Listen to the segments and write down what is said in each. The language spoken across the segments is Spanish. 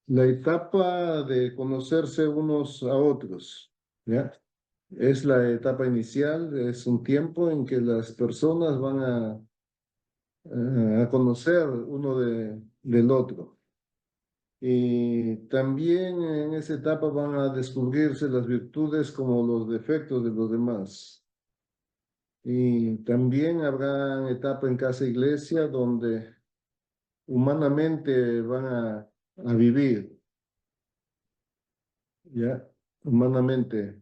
la etapa de conocerse unos a otros, ¿ya? Es la etapa inicial, es un tiempo en que las personas van a conocer uno del otro. Y también en esa etapa van a descubrirse las virtudes como los defectos de los demás. Y también habrá etapa en casa iglesia donde humanamente van a vivir, ¿ya? Humanamente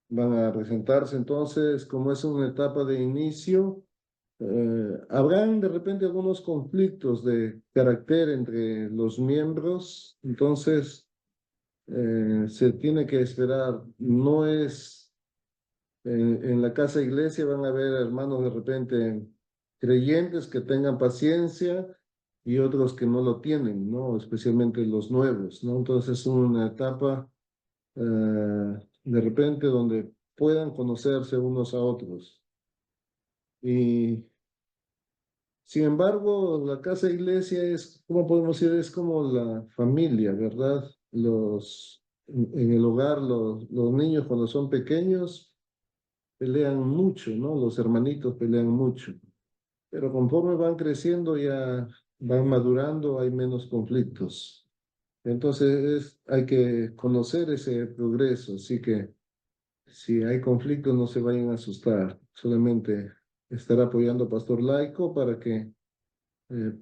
van a presentarse. Entonces, como es una etapa de inicio, habrán de repente algunos conflictos de carácter entre los miembros. Entonces, se tiene que esperar. No es en la casa iglesia, van a haber hermanos de repente creyentes que tengan paciencia y otros que no lo tienen, ¿no? Especialmente los nuevos, ¿no? Entonces es una etapa de repente donde puedan conocerse unos a otros. Y sin embargo, la casa iglesia es, ¿cómo podemos decir? Es como la familia, ¿verdad? En el hogar, los niños cuando son pequeños pelean mucho, ¿no? Los hermanitos pelean mucho. Pero conforme van creciendo, ya van madurando, hay menos conflictos. Entonces hay que conocer ese progreso, así que si hay conflictos no se vayan a asustar, solamente estar apoyando a Pastor Laico para que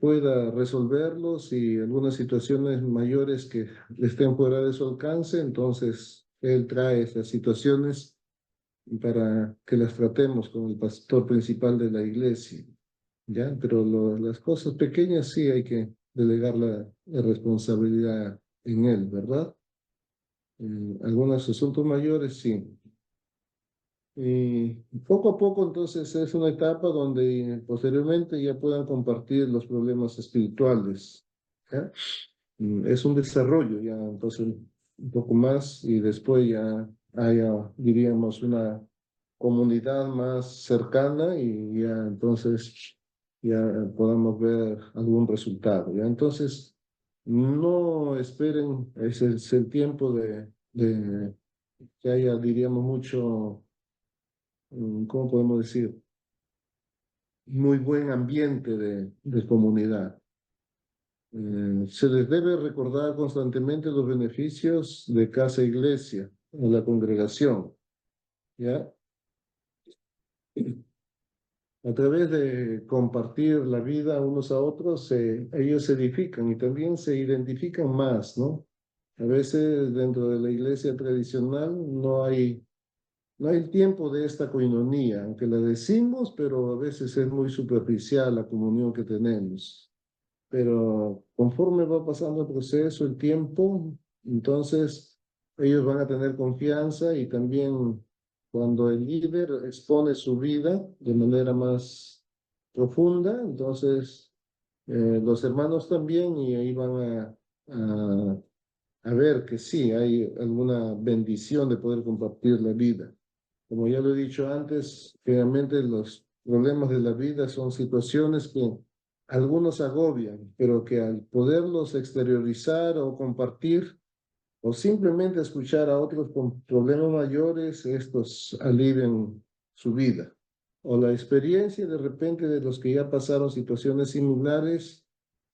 pueda resolverlos y algunas situaciones mayores que estén fuera de su alcance, entonces él trae esas situaciones para que las tratemos con el pastor principal de la iglesia. ¿Ya? Pero las cosas pequeñas sí hay que delegar la responsabilidad en él, ¿verdad? Algunos asuntos mayores sí. Y poco a poco entonces es una etapa donde posteriormente ya puedan compartir los problemas espirituales, ¿ya? Es un desarrollo ya, entonces un poco más y después ya haya, diríamos, una comunidad más cercana y ya entonces ya podamos ver algún resultado. ¿Ya? Entonces, no esperen, ese es el tiempo de que haya, diríamos, mucho, ¿cómo podemos decir? Muy buen ambiente de comunidad. Se les debe recordar constantemente los beneficios de casa e iglesia, a la congregación, ¿ya? A través de compartir la vida unos a otros, ellos se edifican y también se identifican más, ¿no? A veces dentro de la iglesia tradicional no hay el tiempo de esta coinonía, aunque la decimos, pero a veces es muy superficial la comunión que tenemos. Pero conforme va pasando el proceso, el tiempo, entonces ellos van a tener confianza y también cuando el líder expone su vida de manera más profunda, entonces los hermanos también y ahí van a, a ver que sí, hay alguna bendición de poder compartir la vida. Como ya lo he dicho antes, realmente los problemas de la vida son situaciones que algunos agobian, pero que al poderlos exteriorizar o compartir o simplemente escuchar a otros con problemas mayores, estos alivian su vida. O la experiencia de repente de los que ya pasaron situaciones similares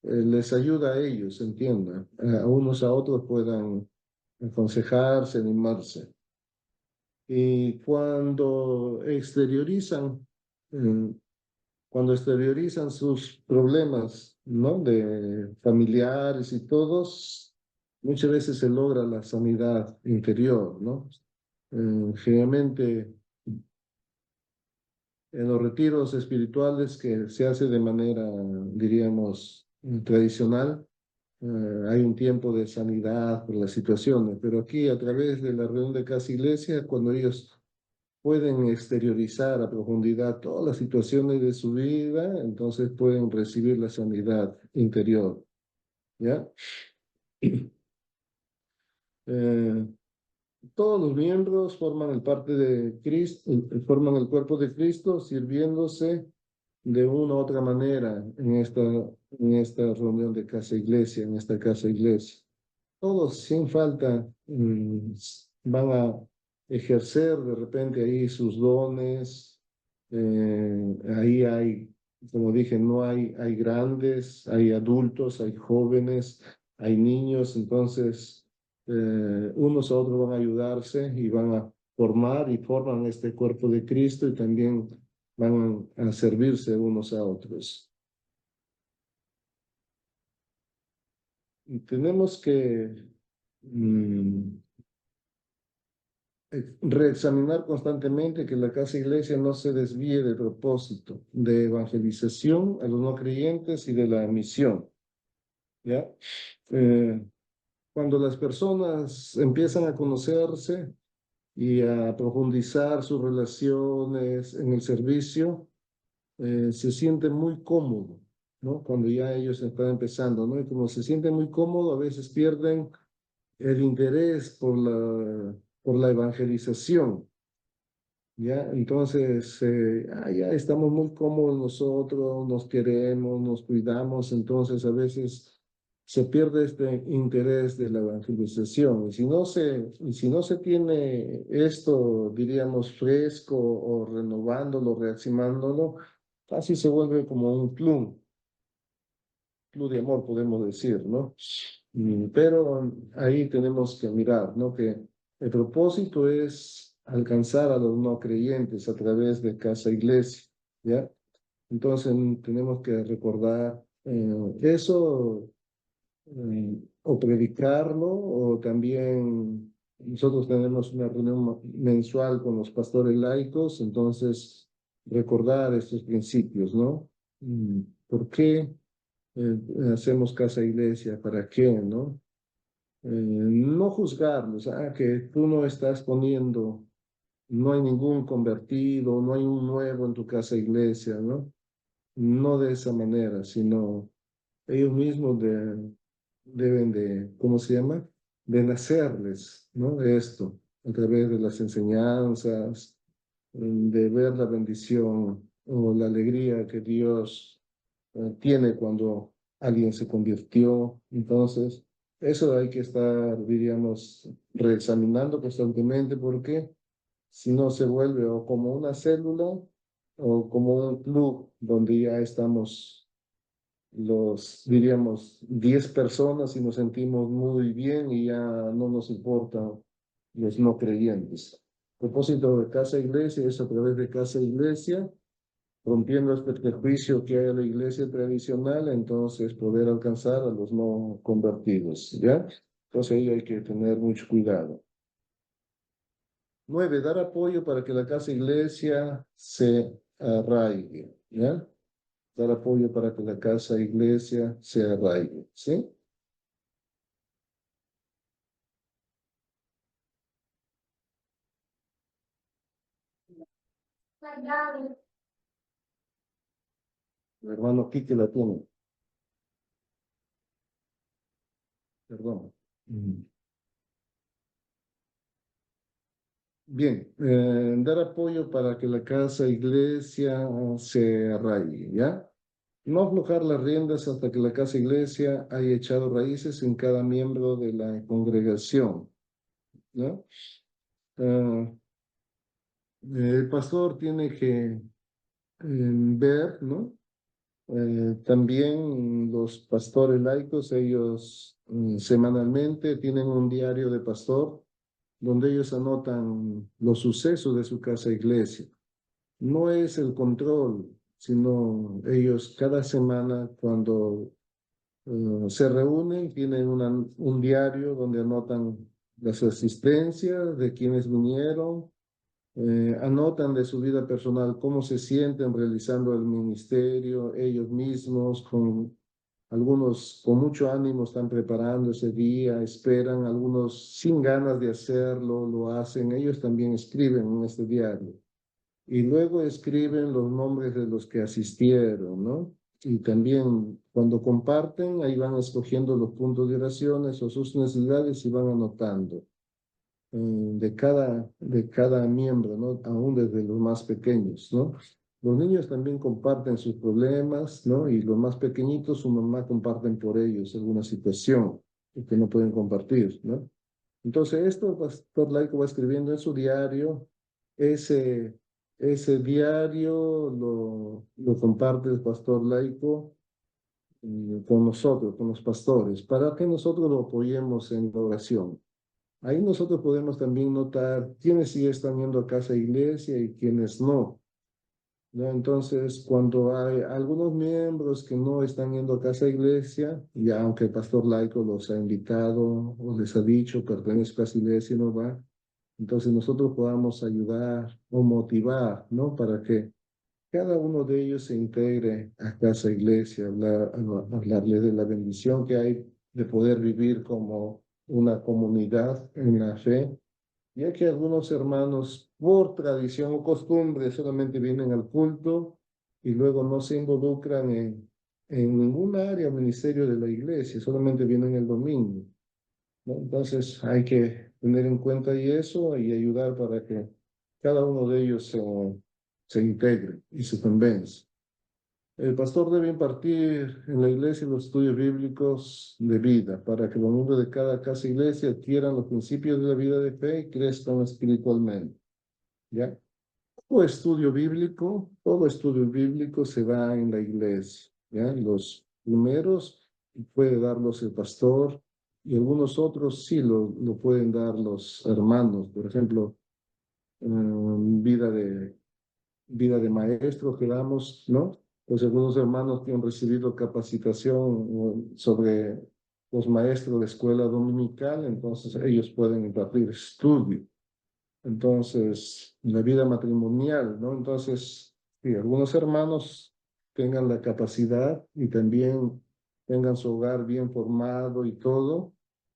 les ayuda a ellos, entiendan, a unos a otros puedan aconsejarse, animarse. Y eh, cuando exteriorizan sus problemas, ¿no? De familiares y todos, muchas veces se logra la sanidad interior, ¿no? Generalmente en los retiros espirituales que se hace de manera, diríamos, tradicional, hay un tiempo de sanidad por las situaciones, pero aquí a través de la reunión de casa iglesia, cuando ellos pueden exteriorizar a profundidad todas las situaciones de su vida, entonces pueden recibir la sanidad interior, ¿ya? Eh, todos los miembros forman el parte de Cristo, forman el cuerpo de Cristo, sirviéndose de una u otra manera en esta reunión de casa iglesia, en esta casa iglesia. Todos sin falta van a ejercer de repente ahí sus dones. Ahí hay, como dije, no hay, hay grandes, hay adultos, hay jóvenes, hay niños, entonces unos a otros van a ayudarse y van a formar y forman este cuerpo de Cristo y también van a servirse unos a otros. Y tenemos que reexaminar constantemente que la casa iglesia no se desvíe del propósito de evangelización a los no creyentes y de la misión, ¿ya? Eh, Cuando las personas empiezan a conocerse y a profundizar sus relaciones en el servicio, se sienten muy cómodos, ¿no? Cuando ya ellos están empezando, ¿no? Y como se sienten muy cómodos, a veces pierden el interés por la evangelización. Ya, entonces, ya estamos muy cómodos nosotros, nos queremos, nos cuidamos, entonces a veces se pierde este interés de la evangelización. Y si no se tiene esto, diríamos, fresco o renovándolo, reaccionándolo, casi se vuelve como un club de amor, podemos decir, ¿no? Pero ahí tenemos que mirar, ¿no? Que el propósito es alcanzar a los no creyentes a través de casa iglesia, ¿ya? Entonces tenemos que recordar eso, o predicarlo, o también nosotros tenemos una reunión mensual con los pastores laicos, entonces recordar estos principios, ¿no? ¿Por qué hacemos casa iglesia? ¿Para qué, no? No juzgarlos, que tú no estás poniendo, no hay ningún convertido, no hay un nuevo en tu casa iglesia, ¿no? No de esa manera, sino ellos mismos deben de, ¿cómo se llama? De nacerles, ¿no? Esto, a través de las enseñanzas, de ver la bendición o la alegría que Dios tiene cuando alguien se convirtió. Entonces, eso hay que estar, diríamos, reexaminando constantemente porque si no se vuelve o como una célula o como un club donde ya estamos diríamos, 10 personas y nos sentimos muy bien y ya no nos importa los no creyentes. El propósito de casa e iglesia es a través de casa e iglesia rompiendo este prejuicio que hay en la iglesia tradicional, entonces poder alcanzar a los no convertidos, ¿ya? Entonces ahí hay que tener mucho cuidado. 9, dar apoyo para que la casa iglesia se arraigue, ¿ya? Dar apoyo para que la casa iglesia se arraigue, ¿sí? El hermano Quique la tiene, perdón. Mm. Bien, dar apoyo para que la casa iglesia se arraigue, ¿ya? No aflojar las riendas hasta que la casa iglesia haya echado raíces en cada miembro de la congregación, ¿no? Ah, el pastor tiene que ver, ¿no? También los pastores laicos, ellos semanalmente tienen un diario de pastor donde ellos anotan los sucesos de su casa iglesia. No es el control, sino ellos cada semana cuando se reúnen, tienen un diario donde anotan las asistencias de quienes vinieron, anotan de su vida personal cómo se sienten realizando el ministerio, ellos mismos, con algunos con mucho ánimo están preparando ese día, esperan, algunos sin ganas de hacerlo, lo hacen, ellos también escriben en este diario. Y luego escriben los nombres de los que asistieron, ¿no? Y también cuando comparten, ahí van escogiendo los puntos de oraciones o sus necesidades y van anotando de cada miembro, ¿no? Aún desde los más pequeños, ¿no? Los niños también comparten sus problemas, ¿no? Y los más pequeñitos, su mamá comparten por ellos alguna situación que no pueden compartir, ¿no? Entonces, esto el pastor laico va escribiendo en su diario. Ese, ese diario lo comparte el pastor laico con nosotros, con los pastores, para que nosotros lo apoyemos en la oración. Ahí nosotros podemos también notar quiénes sí están yendo a casa de iglesia y quiénes no, ¿no? Entonces, cuando hay algunos miembros que no están yendo a casa de iglesia, y aunque el pastor laico los ha invitado o les ha dicho, pertenezco a esa iglesia y no va, entonces nosotros podamos ayudar o motivar, ¿no? Para que cada uno de ellos se integre a casa iglesia, hablarle de la bendición que hay de poder vivir como una comunidad en la fe, ya que algunos hermanos, por tradición o costumbre, solamente vienen al culto y luego no se involucran en ninguna área o ministerio de la iglesia, solamente vienen el domingo, ¿no? Entonces hay que tener en cuenta y eso y ayudar para que cada uno de ellos se integre y se convenza. El pastor debe impartir en la iglesia los estudios bíblicos de vida para que los miembros de cada casa iglesia adquieran los principios de la vida de fe y crezcan espiritualmente. ¿Ya? Todo estudio bíblico se da en la iglesia. ¿Ya? Los primeros puede darlos el pastor y algunos otros sí lo pueden dar los hermanos. Por ejemplo, vida de maestro que damos, ¿no? Pues algunos hermanos que han recibido capacitación sobre los maestros de escuela dominical, entonces ellos pueden impartir estudio. Entonces, la vida matrimonial, ¿no? Entonces, sí, algunos hermanos tengan la capacidad y también tengan su hogar bien formado y todo,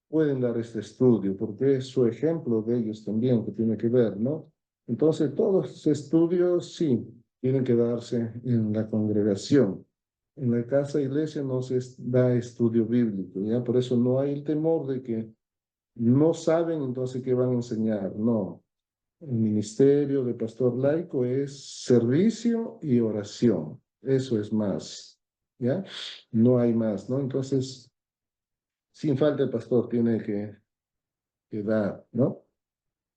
pueden dar este estudio, porque es su ejemplo de ellos también que tiene que ver, ¿no? Entonces, todos los estudios, sí, tienen que darse en la congregación. En la casa iglesia no se da estudio bíblico, ¿ya? Por eso no hay el temor de que no saben entonces qué van a enseñar, no. El ministerio de pastor laico es servicio y oración. Eso es más, ¿ya? No hay más, ¿no? Entonces, sin falta el pastor tiene que dar, ¿no?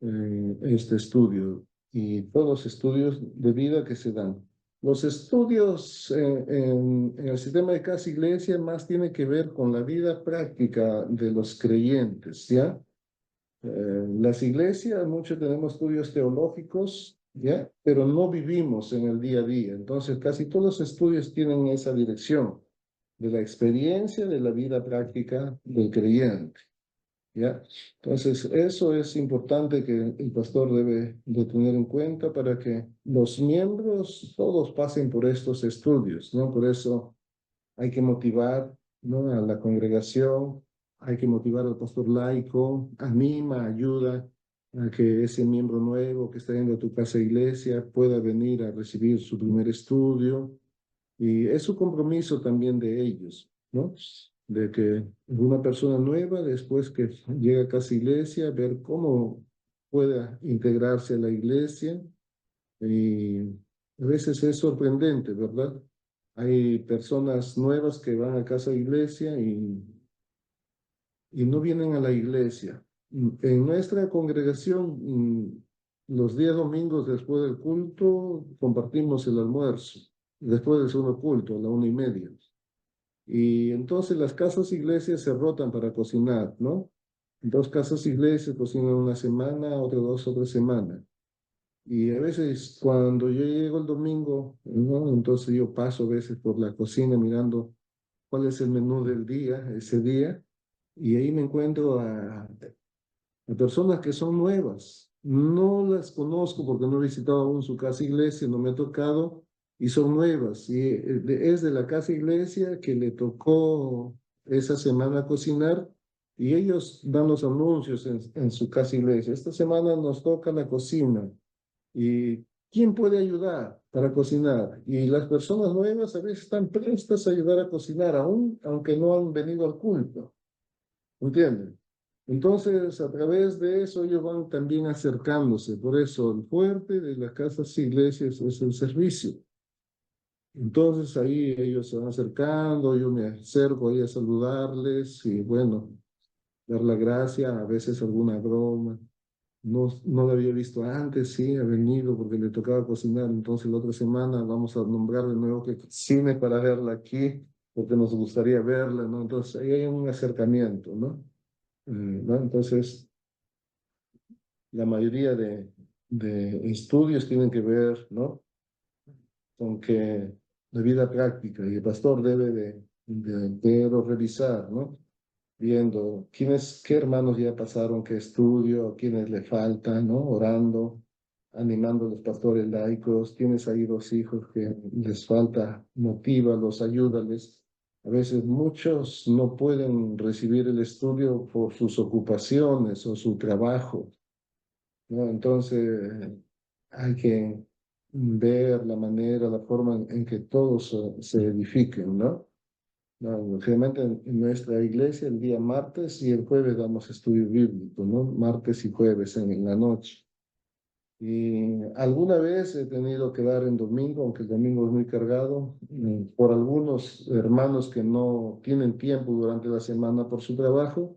Este estudio y todos los estudios de vida que se dan. Los estudios en el sistema de casa iglesia más tiene que ver con la vida práctica de los creyentes, ¿ya? Las iglesias, muchos tenemos estudios teológicos, ¿ya? Pero no vivimos en el día a día. Entonces, casi todos los estudios tienen esa dirección de la experiencia de la vida práctica del creyente, ¿ya? Entonces, eso es importante que el pastor debe de tener en cuenta para que los miembros todos pasen por estos estudios, ¿no? Por eso hay que motivar, ¿no? A la congregación, hay que motivar al pastor laico, anima, ayuda a que ese miembro nuevo que está yendo a tu casa iglesia pueda venir a recibir su primer estudio. Y es su compromiso también de ellos, ¿no? De que una persona nueva, después que llega a casa iglesia, ver cómo pueda integrarse a la iglesia. Y a veces es sorprendente, ¿verdad? Hay personas nuevas que van a casa de iglesia y no vienen a la iglesia. En nuestra congregación, los días domingos después del culto, compartimos el almuerzo, después del segundo culto, a la 1:30. Y entonces las casas iglesias se rotan para cocinar, ¿no? Dos casas iglesias cocinan una semana, otras dos, otra semana. Y a veces cuando yo llego el domingo, ¿no? Entonces yo paso a veces por la cocina mirando cuál es el menú del día, ese día, y ahí me encuentro a personas que son nuevas. No las conozco porque no he visitado aún su casa iglesia, no me ha tocado, y son nuevas. Y es de la casa iglesia que le tocó esa semana cocinar, y ellos dan los anuncios en su casa iglesia. Esta semana nos toca la cocina. ¿Y quién puede ayudar para cocinar? Y las personas nuevas a veces están prestas a ayudar a cocinar, aún aunque no han venido al culto. ¿Entienden? Entonces, a través de eso, ellos van también acercándose. Por eso, el fuerte de las casas e iglesias es el servicio. Entonces ahí ellos se van acercando, yo me acerco ahí a saludarles y bueno, dar la gracia, a veces alguna broma. No lo había visto antes, sí, ha venido porque le tocaba cocinar. Entonces la otra semana vamos a nombrar de nuevo que cocine para verla aquí, porque nos gustaría verla, ¿no? Entonces ahí hay un acercamiento, ¿no? ¿No? Entonces la mayoría de estudios tienen que ver, ¿no? Con que la vida práctica y el pastor debe de revisar, ¿no? Viendo qué hermanos ya pasaron, qué estudio, a quiénes le faltan, ¿no? Orando, animando a los pastores laicos. Tienes ahí dos hijos que les falta, motívalos, ayúdales. A veces muchos no pueden recibir el estudio por sus ocupaciones o su trabajo, ¿no? Entonces hay que ver la manera, la forma en que todos se edifiquen, ¿no? No, generalmente en nuestra iglesia el día martes y el jueves damos estudio bíblico, ¿no? Martes y jueves en la noche. Y alguna vez he tenido que dar en domingo, aunque el domingo es muy cargado, por algunos hermanos que no tienen tiempo durante la semana por su trabajo,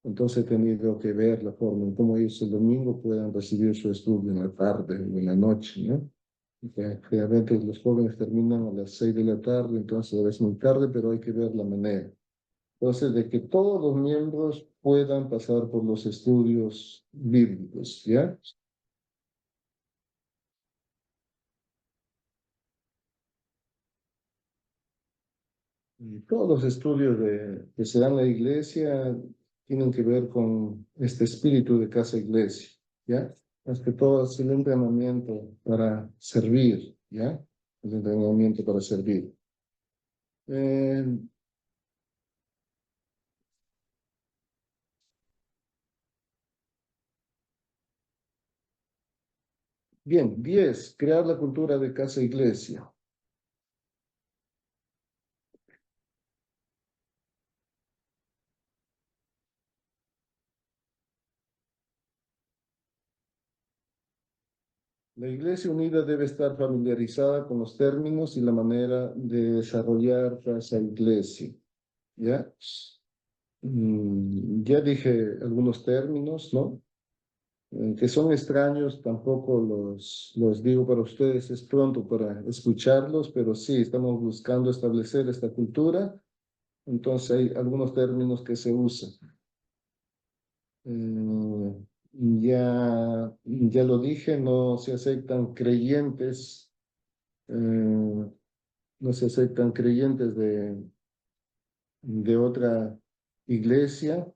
entonces he tenido que ver la forma en cómo ellos el domingo puedan recibir su estudio en la tarde o en la noche, ¿no? Generalmente los jóvenes terminan a las 6 de la tarde, entonces es muy tarde, pero hay que ver la manera. Entonces, de que todos los miembros puedan pasar por los estudios bíblicos, ¿ya? Y todos los estudios que se dan en la iglesia tienen que ver con este espíritu de casa iglesia, ¿ya? Más que todo es el entrenamiento para servir, ¿ya? El entrenamiento para servir. Eh, Bien, 10, crear la cultura de casa iglesia. La Iglesia Unida debe estar familiarizada con los términos y la manera de desarrollar casa iglesia, ¿ya? Ya dije algunos términos, ¿no? Que son extraños, tampoco los digo para ustedes, es pronto para escucharlos, pero sí, estamos buscando establecer esta cultura, entonces hay algunos términos que se usan. Eh, ya lo dije, no se aceptan creyentes, no se aceptan creyentes de otra iglesia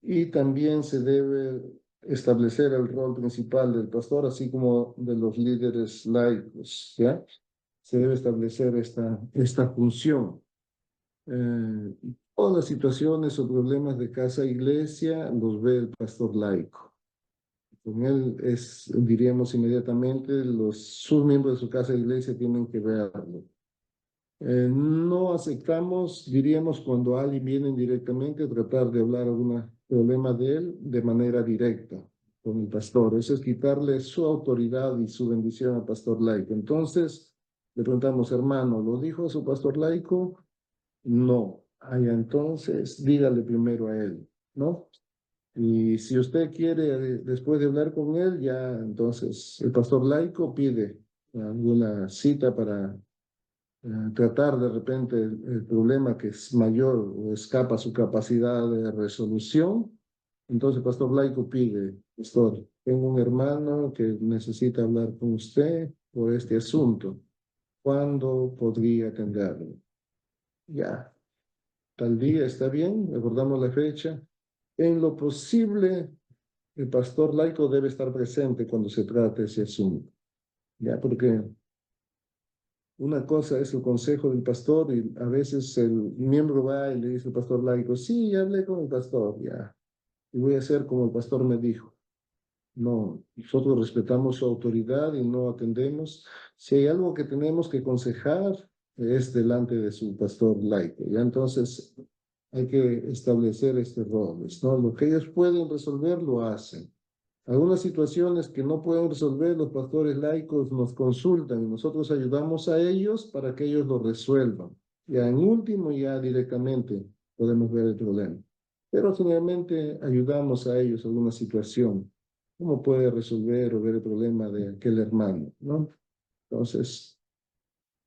y también se debe establecer el rol principal del pastor, así como de los líderes laicos, ¿ya? Se debe establecer esta función. Eh, Todas las situaciones o problemas de casa e iglesia los ve el pastor laico. Con él es, diríamos inmediatamente, sus miembros de su casa e iglesia tienen que verlo. No aceptamos, diríamos, cuando alguien viene directamente, tratar de hablar algún problema de él de manera directa con el pastor. Eso es quitarle su autoridad y su bendición al pastor laico. Entonces, le preguntamos, hermano, ¿lo dijo su pastor laico? No. Entonces, dígale primero a él, ¿no? Y si usted quiere, después de hablar con él, ya entonces el pastor laico pide alguna cita para tratar de repente el problema que es mayor o escapa a su capacidad de resolución. Entonces el pastor laico pide, pastor, tengo un hermano que necesita hablar con usted por este asunto. ¿Cuándo podría atenderlo? Ya, tal día está bien, recordamos la fecha. En lo posible, el pastor laico debe estar presente cuando se trate ese asunto, ya, porque una cosa es el consejo del pastor y a veces el miembro va y le dice al pastor laico, sí, ya hablé con el pastor, ya, y voy a hacer como el pastor me dijo. No, nosotros respetamos su autoridad y no atendemos. Si hay algo que tenemos que aconsejar, es delante de su pastor laico. Ya entonces hay que establecer este rol, ¿no? Lo que ellos pueden resolver, lo hacen. Algunas situaciones que no pueden resolver, los pastores laicos nos consultan y nosotros ayudamos a ellos para que ellos lo resuelvan. Ya en último, ya directamente podemos ver el problema. Pero generalmente ayudamos a ellos en alguna situación. ¿Cómo puede resolver o ver el problema de aquel hermano? ¿No? Entonces,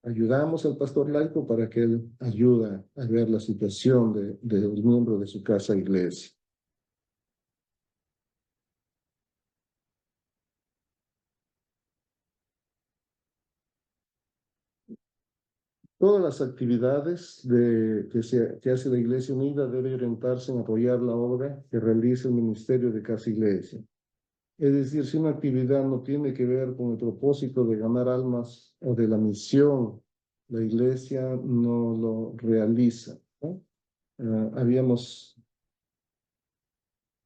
ayudamos al pastor laico para que él ayude a ver la situación de los miembros de su casa iglesia. Todas las actividades que hace la Iglesia Unida deben orientarse en apoyar la obra que realiza el Ministerio de Casa Iglesia. Es decir, si una actividad no tiene que ver con el propósito de ganar almas o de la misión, la Iglesia no lo realiza, ¿no?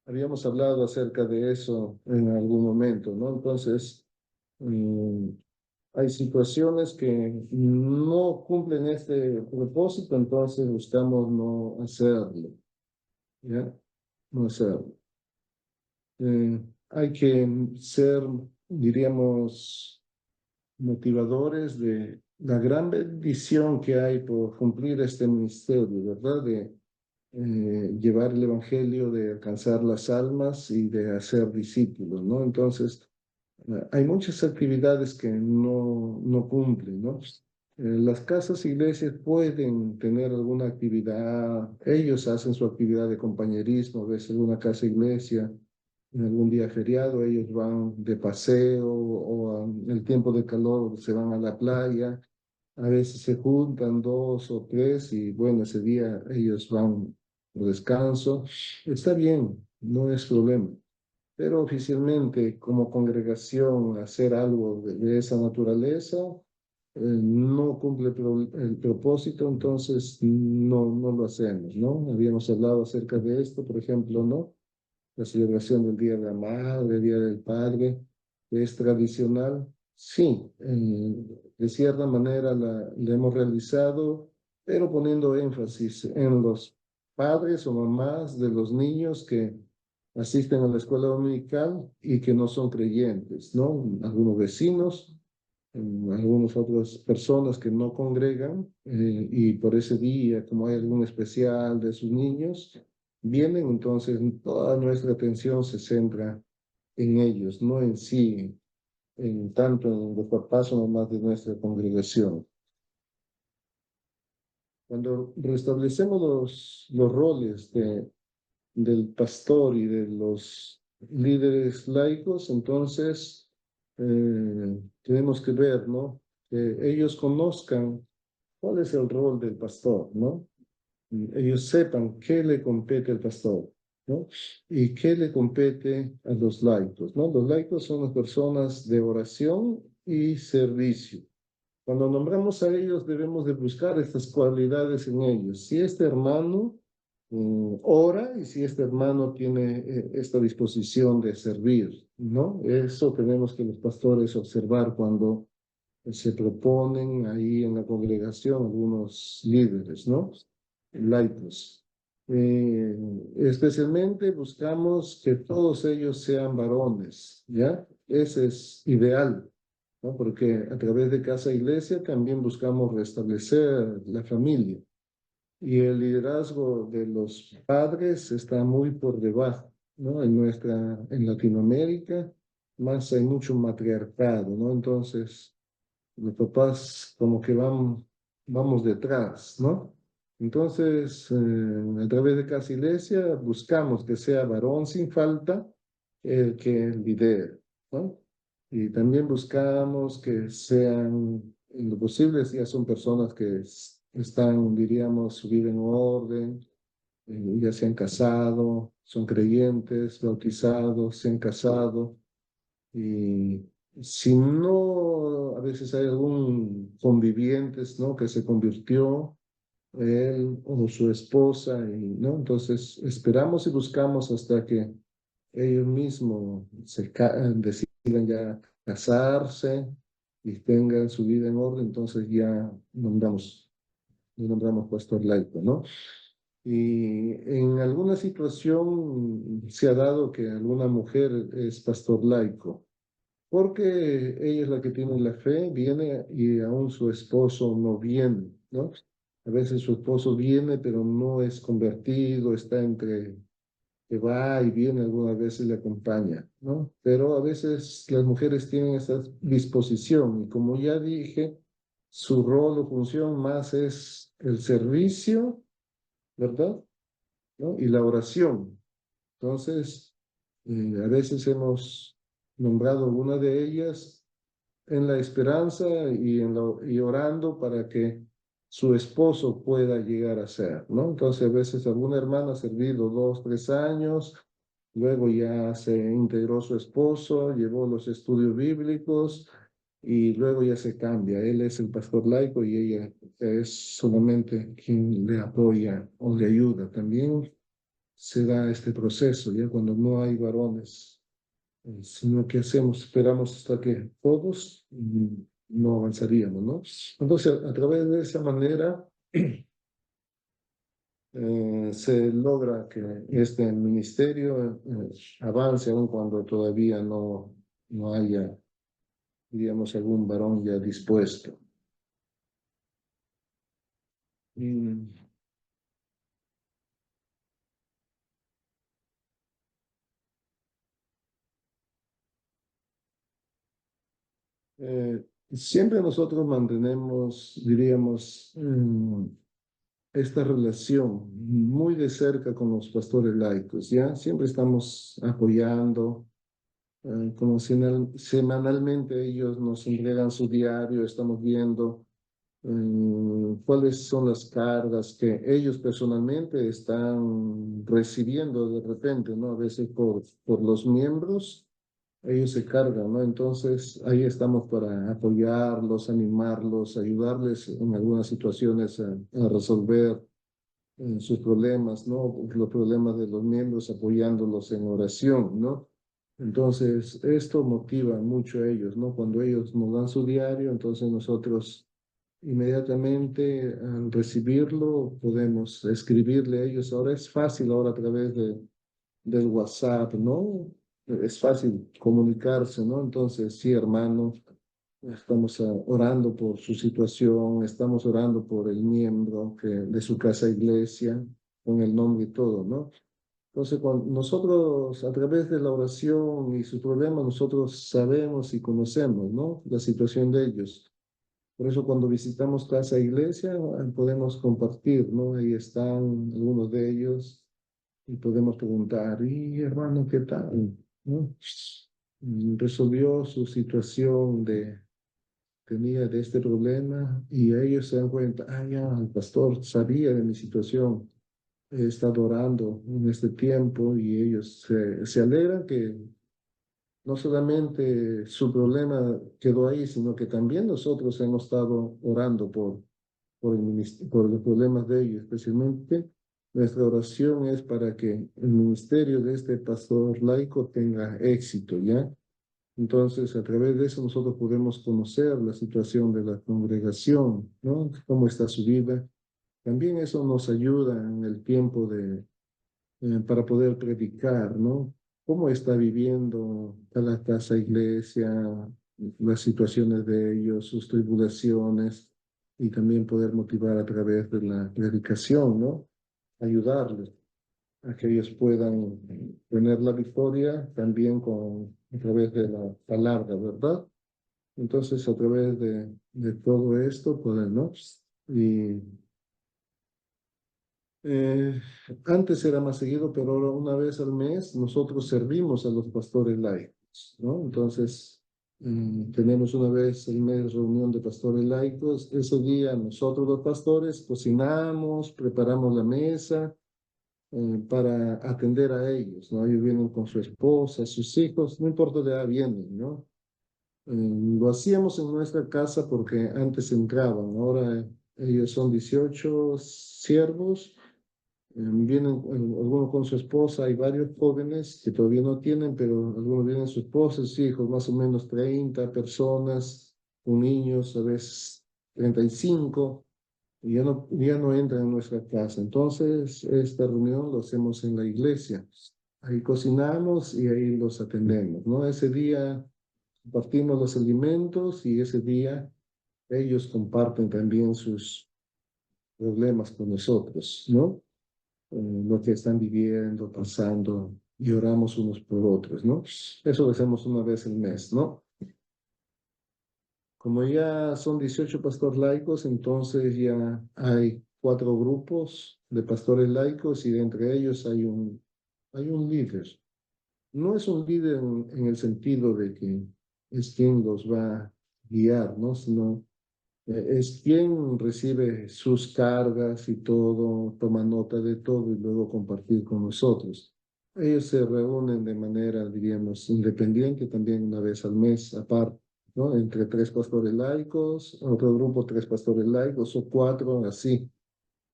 Habíamos hablado acerca de eso en algún momento, ¿no? Entonces, mm, hay situaciones que no cumplen este propósito, entonces buscamos no hacerlo, ¿ya? No hacerlo. Hay que ser, diríamos, motivadores de la gran bendición que hay por cumplir este ministerio, ¿verdad? De llevar el evangelio, de alcanzar las almas y de hacer discípulos, ¿no? Entonces, hay muchas actividades que no cumplen, ¿no? Las casas iglesias pueden tener alguna actividad, ellos hacen su actividad de compañerismo, a veces en una casa iglesia, en algún día feriado, ellos van de paseo o en el tiempo de calor se van a la playa, a veces se juntan dos o tres y bueno, ese día ellos van por descanso. Está bien, no es problema, pero oficialmente como congregación hacer algo de esa naturaleza no cumple el propósito, entonces no lo hacemos, ¿no? Habíamos hablado acerca de esto, por ejemplo, ¿no? La celebración del Día de la Madre, Día del Padre, que es tradicional. Sí, de cierta manera la hemos realizado, pero poniendo énfasis en los padres o mamás de los niños que asisten a la escuela dominical y que no son creyentes, ¿no? Algunos vecinos, algunas otras personas que no congregan y por ese día, como hay algún especial de sus niños, vienen, entonces toda nuestra atención se centra en ellos, no en sí, en tanto en los papás o mamás de nuestra congregación. Cuando restablecemos los roles del pastor y de los líderes laicos, entonces tenemos que ver, ¿no? Que ellos conozcan cuál es el rol del pastor, ¿no? Ellos sepan qué le compete al pastor, ¿no? Y qué le compete a los laicos, ¿no? Los laicos son las personas de oración y servicio. Cuando nombramos a ellos, debemos de buscar estas cualidades en ellos. Si este hermano ora y si este hermano tiene esta disposición de servir, ¿no? Eso tenemos que los pastores observar cuando se proponen ahí en la congregación algunos líderes, ¿no? Laicos. Eh, Especialmente buscamos que todos ellos sean varones, ¿ya? Ese es ideal, ¿no? Porque a través de casa e iglesia también buscamos restablecer la familia. Y el liderazgo de los padres está muy por debajo, ¿no? En Latinoamérica, más hay mucho matriarcado, ¿no? Entonces, los papás como que vamos detrás, ¿no? Entonces, a través de Casa Iglesia buscamos que sea varón sin falta el que lidere, ¿no? Y también buscamos que sean, en lo posible, ya son personas que están, diríamos, su vida en orden, ya se han casado, son creyentes, bautizados, se han casado, y si no, a veces hay algún convivientes, ¿no? Que se convirtió, él o su esposa, y, ¿no? Entonces esperamos y buscamos hasta que ellos mismos decidan ya casarse y tengan su vida en orden, entonces ya nombramos pastor laico, ¿no? Y en alguna situación se ha dado que alguna mujer es pastor laico, porque ella es la que tiene la fe, viene y aún su esposo no viene, ¿no? A veces su esposo viene, pero no es convertido, está entre que va y viene, algunas veces le acompaña, ¿no? Pero a veces las mujeres tienen esa disposición y como ya dije, su rol o función más es el servicio, ¿verdad? ¿No? Y la oración. Entonces, a veces hemos nombrado alguna de ellas en la esperanza y orando para que su esposo pueda llegar a ser, ¿no? Entonces, a veces alguna hermana ha servido 2, 3 años, luego ya se integró su esposo, llevó los estudios bíblicos y luego ya se cambia. Él es el pastor laico y ella es solamente quien le apoya o le ayuda. También se da este proceso, ya cuando no hay varones, sino que hacemos, esperamos hasta que todos no avanzaríamos, ¿no? Entonces, a través de esa manera se logra que este ministerio avance, aun cuando todavía no haya, digamos, algún varón ya dispuesto. Y, siempre nosotros mantenemos, diríamos, esta relación muy de cerca con los pastores laicos, ¿ya? Siempre estamos apoyando, como semanalmente ellos nos entregan su diario, estamos viendo cuáles son las cargas que ellos personalmente están recibiendo de repente, ¿no? A veces por los miembros, ellos se cargan, ¿no? Entonces ahí estamos para apoyarlos, animarlos, ayudarles en algunas situaciones a resolver sus problemas, ¿no? Los problemas de los miembros, apoyándolos en oración, ¿no? Entonces, esto motiva mucho a ellos, ¿no? Cuando ellos nos dan su diario, entonces nosotros inmediatamente al recibirlo podemos escribirle a ellos. Ahora es fácil, ahora a través del WhatsApp, ¿no? Es fácil comunicarse, ¿no? Entonces, sí, hermano, estamos orando por su situación, estamos orando por el miembro de su casa iglesia, con el nombre y todo, ¿no? Entonces, cuando nosotros, a través de la oración y su problema, nosotros sabemos y conocemos, ¿no? La situación de ellos. Por eso, cuando visitamos casa iglesia, podemos compartir, ¿no? Ahí están algunos de ellos y podemos preguntar, y hermano, ¿qué tal? ¿No? Resolvió su situación tenía de este problema y ellos se dan cuenta, ah, ya, el pastor sabía de mi situación, he estado orando en este tiempo y ellos se alegran que no solamente su problema quedó ahí, sino que también nosotros hemos estado orando por los problemas de ellos, especialmente nuestra oración es para que el ministerio de este pastor laico tenga éxito, ¿ya? Entonces, a través de eso nosotros podemos conocer la situación de la congregación, ¿no? Cómo está su vida. También eso nos ayuda en el tiempo para poder predicar, ¿no? Cómo está viviendo cada casa, iglesia, las situaciones de ellos, sus tribulaciones, y también poder motivar a través de la predicación, ¿no? Ayudarles a que ellos puedan tener la victoria también a través de la palabra, ¿verdad? Entonces, a través de todo esto, pues, ¿no? Y eh, antes era más seguido, pero ahora una vez al mes nosotros servimos a los pastores laicos, ¿no? Entonces, tenemos una vez al mes reunión de pastores laicos. Ese día nosotros los pastores cocinamos, preparamos la mesa para atender a ellos, ¿no? Ellos vienen con su esposa, sus hijos, no importa de edad vienen, ¿no? Lo hacíamos en nuestra casa porque antes entraban, ahora ellos son 18 siervos, vienen algunos con su esposa, hay varios jóvenes que todavía no tienen, pero algunos vienen su esposa, sus hijos, más o menos 30 personas, con niños, a veces 35. ya no entran en nuestra casa. Entonces, esta reunión lo hacemos en la iglesia. Ahí cocinamos y ahí los atendemos, ¿no? Ese día compartimos los alimentos y ese día ellos comparten también sus problemas con nosotros, ¿no? Lo que están viviendo, pasando, y oramos unos por otros, ¿no? Eso lo hacemos una vez al mes, ¿no? Como ya son 18 pastores laicos, entonces ya hay 4 grupos de pastores laicos y de entre ellos hay un líder. No es un líder en el sentido de que es quien los va a guiar, ¿no? Sino es quien recibe sus cargas y todo, toma nota de todo y luego compartir con nosotros. Ellos se reúnen de manera, diríamos, independiente también una vez al mes, aparte, ¿no? Entre 3 pastores laicos, otro grupo 3 pastores laicos o 4, así.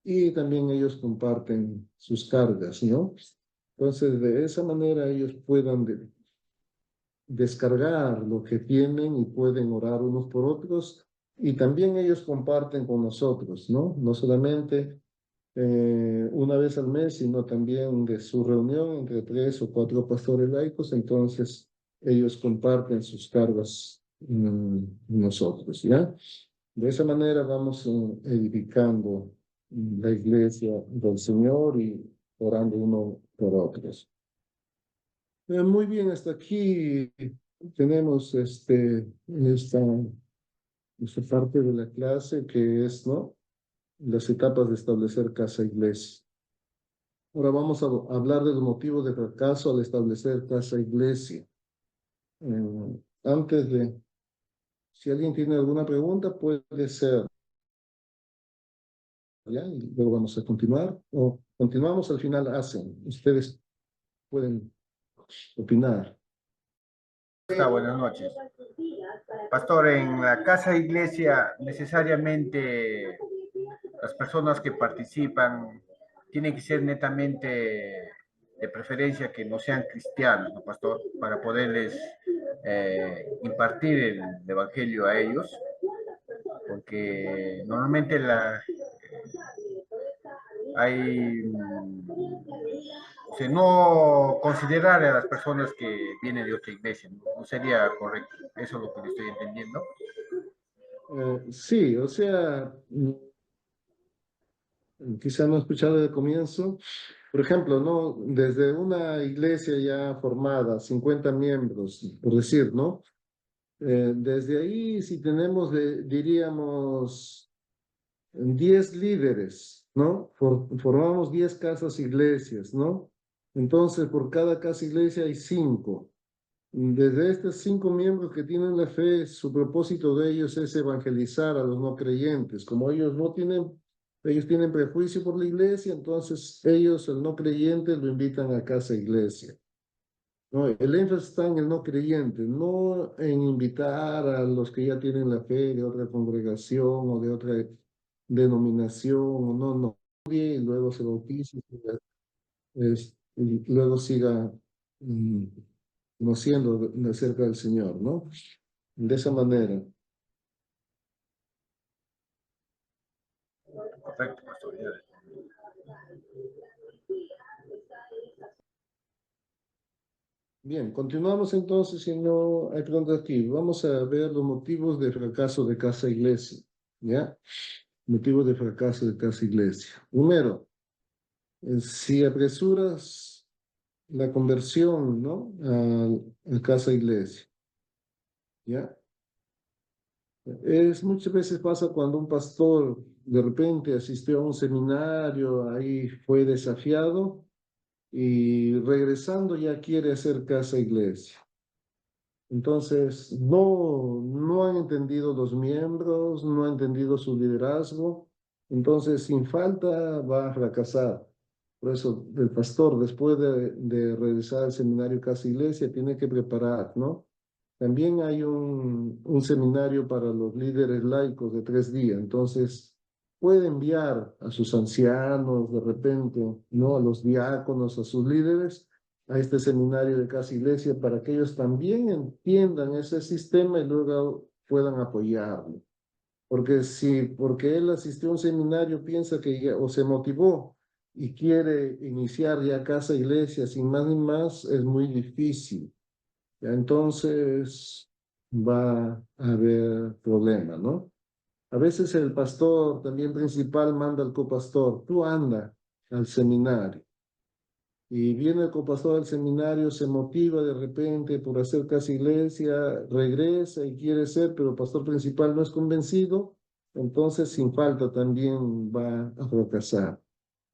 Y también ellos comparten sus cargas, ¿no? Entonces, de esa manera ellos puedan descargar lo que tienen y pueden orar unos por otros y también ellos comparten con nosotros, ¿no? No solamente una vez al mes, sino también de su reunión entre 3 o 4 pastores laicos, entonces ellos comparten sus cargas nosotros, ¿ya? De esa manera vamos edificando la iglesia del Señor y orando uno por otros. Muy bien, hasta aquí tenemos esta parte de la clase que es, ¿no? Las etapas de establecer casa-iglesia. Ahora vamos a hablar de los motivos de fracaso al establecer casa-iglesia. Antes de, si alguien tiene alguna pregunta, puede ser, ¿ya? Y luego vamos a continuar, o continuamos al final, hacen. Ustedes pueden opinar. Buenas noches. Pastor, en la casa iglesia necesariamente las personas que participan tienen que ser netamente de preferencia que no sean cristianos, ¿no, pastor? Para poderles impartir el evangelio a ellos, porque normalmente hay o sea, no considerar a las personas que vienen de otra iglesia, no sería correcto. Eso es lo que le estoy entendiendo. Sí, o sea, quizá no he escuchado de comienzo. Por ejemplo, ¿no? Desde una iglesia ya formada, 50 miembros, por decir, ¿no? Desde ahí, si tenemos, diríamos, 10 líderes, ¿no? Formamos 10 casas iglesias, ¿no? Entonces, por cada casa iglesia hay 5. Desde estos 5 miembros que tienen la fe, su propósito de ellos es evangelizar a los no creyentes. Como ellos tienen prejuicio por la iglesia, entonces ellos, el no creyente, lo invitan a casa iglesia. No, el énfasis está en el no creyente, no en invitar a los que ya tienen la fe de otra congregación o de otra denominación, o no, no, y luego se bautice, y luego siga mm, conociendo de cerca del Señor, ¿no? De esa manera. Correcto, pastor. Bien, continuamos entonces, si no hay preguntas aquí. Vamos a ver los motivos de fracaso de casa iglesia, ¿ya? Motivos de fracaso de casa iglesia. Primero, si apresuras la conversión, ¿no? A casa iglesia, ¿ya? Muchas veces pasa cuando un pastor de repente asistió a un seminario, ahí fue desafiado y regresando ya quiere hacer casa iglesia. Entonces, no han entendido los miembros, no han entendido su liderazgo, entonces sin falta va a fracasar. Por eso el pastor, después de realizar el seminario Casa Iglesia, tiene que preparar, ¿no? También hay un seminario para los líderes laicos de 3 días, entonces puede enviar a sus ancianos de repente, ¿no? A los diáconos, a sus líderes a este seminario de Casa Iglesia para que ellos también entiendan ese sistema y luego puedan apoyarlo. Porque si, porque él asistió a un seminario, piensa que ya, o se motivó y quiere iniciar ya casa iglesia sin más ni más, es muy difícil. Ya entonces va a haber problema, ¿no? A veces el pastor también principal manda al copastor, tú anda al seminario. Y viene el copastor al seminario, se motiva de repente por hacer casa iglesia, regresa y quiere ser, pero el pastor principal no es convencido, entonces sin falta también va a fracasar.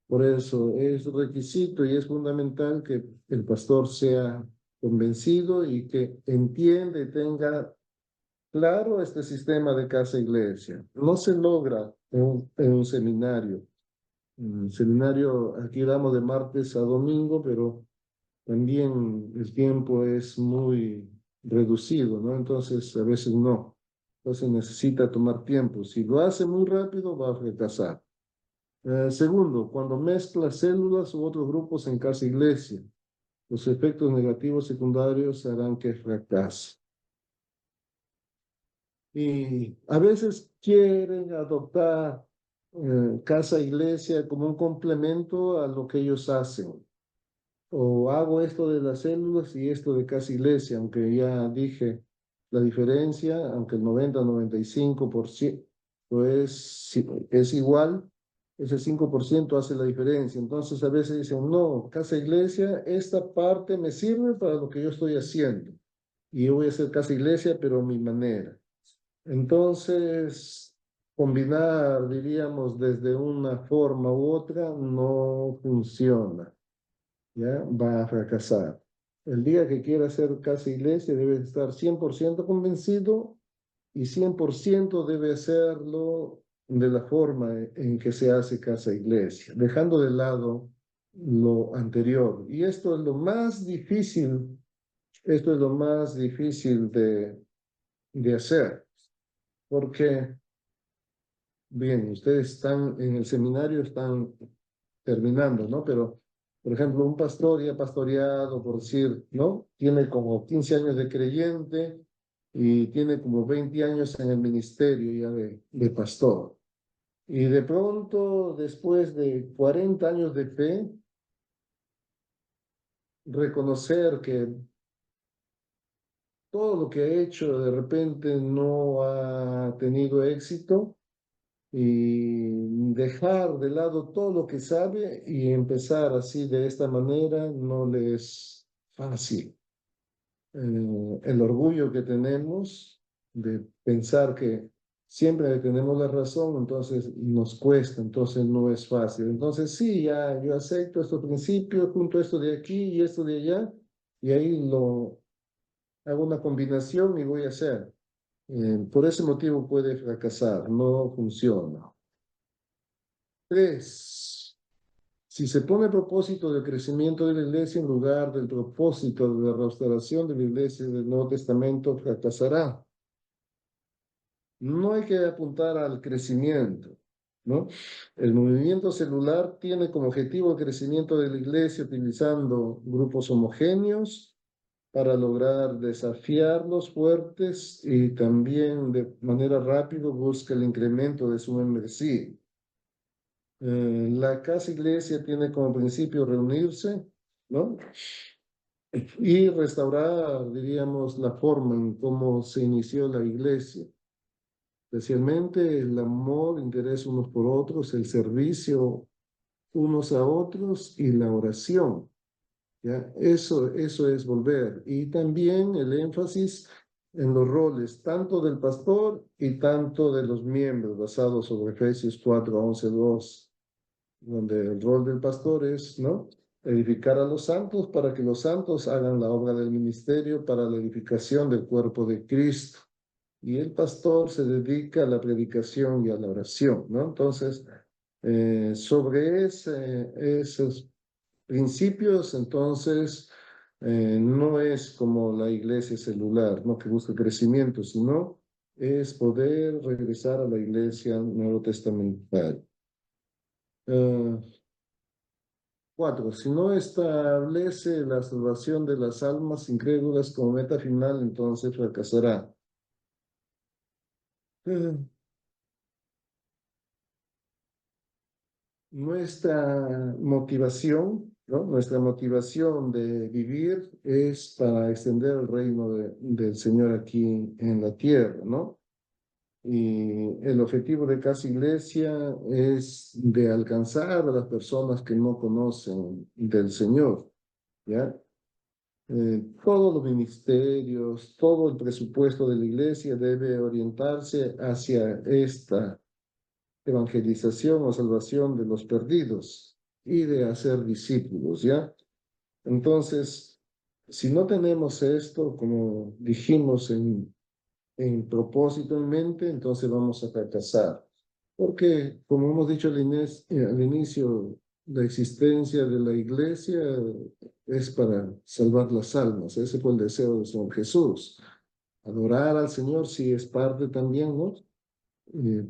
Por eso es requisito y es fundamental que el pastor sea convencido y que entienda y tenga claro este sistema de casa iglesia. No se logra en un seminario. En el seminario aquí damos de martes a domingo, pero también el tiempo es muy reducido, ¿no? Entonces, a veces no. Entonces necesita tomar tiempo. Si lo hace muy rápido, va a fracasar. Segundo, cuando mezcla células u otros grupos en casa iglesia, los efectos negativos secundarios harán que fracase. Y a veces quieren adoptar casa iglesia como un complemento a lo que ellos hacen. O hago esto de las células y esto de casa iglesia, aunque ya dije la diferencia, aunque el 90-95% es igual, ese 5% hace la diferencia. Entonces a veces dicen, no, casa iglesia, esta parte me sirve para lo que yo estoy haciendo. Y yo voy a hacer casa iglesia, pero a mi manera. Entonces, combinar, diríamos, desde una forma u otra no funciona, ¿ya? Va a fracasar. El día que quiera hacer casa iglesia debe estar 100% convencido y 100% debe hacerlo de la forma en que se hace casa iglesia, dejando de lado lo anterior. Y esto es lo más difícil, esto es lo más difícil de hacer, porque, bien, ustedes están en el seminario, están terminando, ¿no? Pero, por ejemplo, un pastor ya pastoreado, por decir, ¿no? Tiene como 15 años de creyente y tiene como 20 años en el ministerio ya de pastor. Y de pronto, después de 40 años de fe, reconocer que todo lo que ha hecho de repente no ha tenido éxito y dejar de lado todo lo que sabe y empezar así de esta manera no le es fácil. El orgullo que tenemos de pensar que siempre tenemos la razón, entonces nos cuesta, entonces no es fácil. Entonces sí, ya yo acepto estos principios, junto esto de aquí y esto de allá, y ahí lo hago una combinación y voy a hacer. Por ese motivo puede fracasar, no funciona. Tres, si se pone el propósito del crecimiento de la iglesia en lugar del propósito de la restauración de la iglesia del Nuevo Testamento, fracasará. No hay que apuntar al crecimiento, ¿no? El movimiento celular tiene como objetivo el crecimiento de la iglesia utilizando grupos homogéneos para lograr desafiarlos fuertes y también de manera rápida busca el incremento de su membresía. La casa iglesia tiene como principio reunirse, ¿no? Y restaurar, diríamos, la forma en cómo se inició la iglesia, especialmente el amor, interés unos por otros, el servicio unos a otros y la oración, ¿ya? Eso es volver. Y también el énfasis en los roles, tanto del pastor y tanto de los miembros, basado sobre Efesios 4:11-2, donde el rol del pastor es, ¿no? Edificar a los santos para que los santos hagan la obra del ministerio para la edificación del cuerpo de Cristo. Y el pastor se dedica a la predicación y a la oración, ¿no? Entonces, sobre esos principios, entonces, no es como la iglesia celular, ¿no? Que busca crecimiento, sino es poder regresar a la iglesia nuevo testamentaria. Cuatro, si no establece la salvación de las almas incrédulas como meta final, entonces fracasará. nuestra motivación, ¿no? Nuestra motivación de vivir es para extender el reino del Señor aquí en la tierra, ¿no? Y el objetivo de Casa Iglesia es de alcanzar a las personas que no conocen del Señor, ¿ya? Todos los ministerios, todo el presupuesto de la iglesia debe orientarse hacia esta evangelización o salvación de los perdidos y de hacer discípulos, ¿ya? Entonces, si no tenemos esto, como dijimos en propósito en mente, entonces vamos a fracasar. Porque, como hemos dicho al inicio, la existencia de la iglesia es para salvar las almas. Ese fue el deseo del Señor Jesús. Adorar al Señor sí es parte también, ¿no?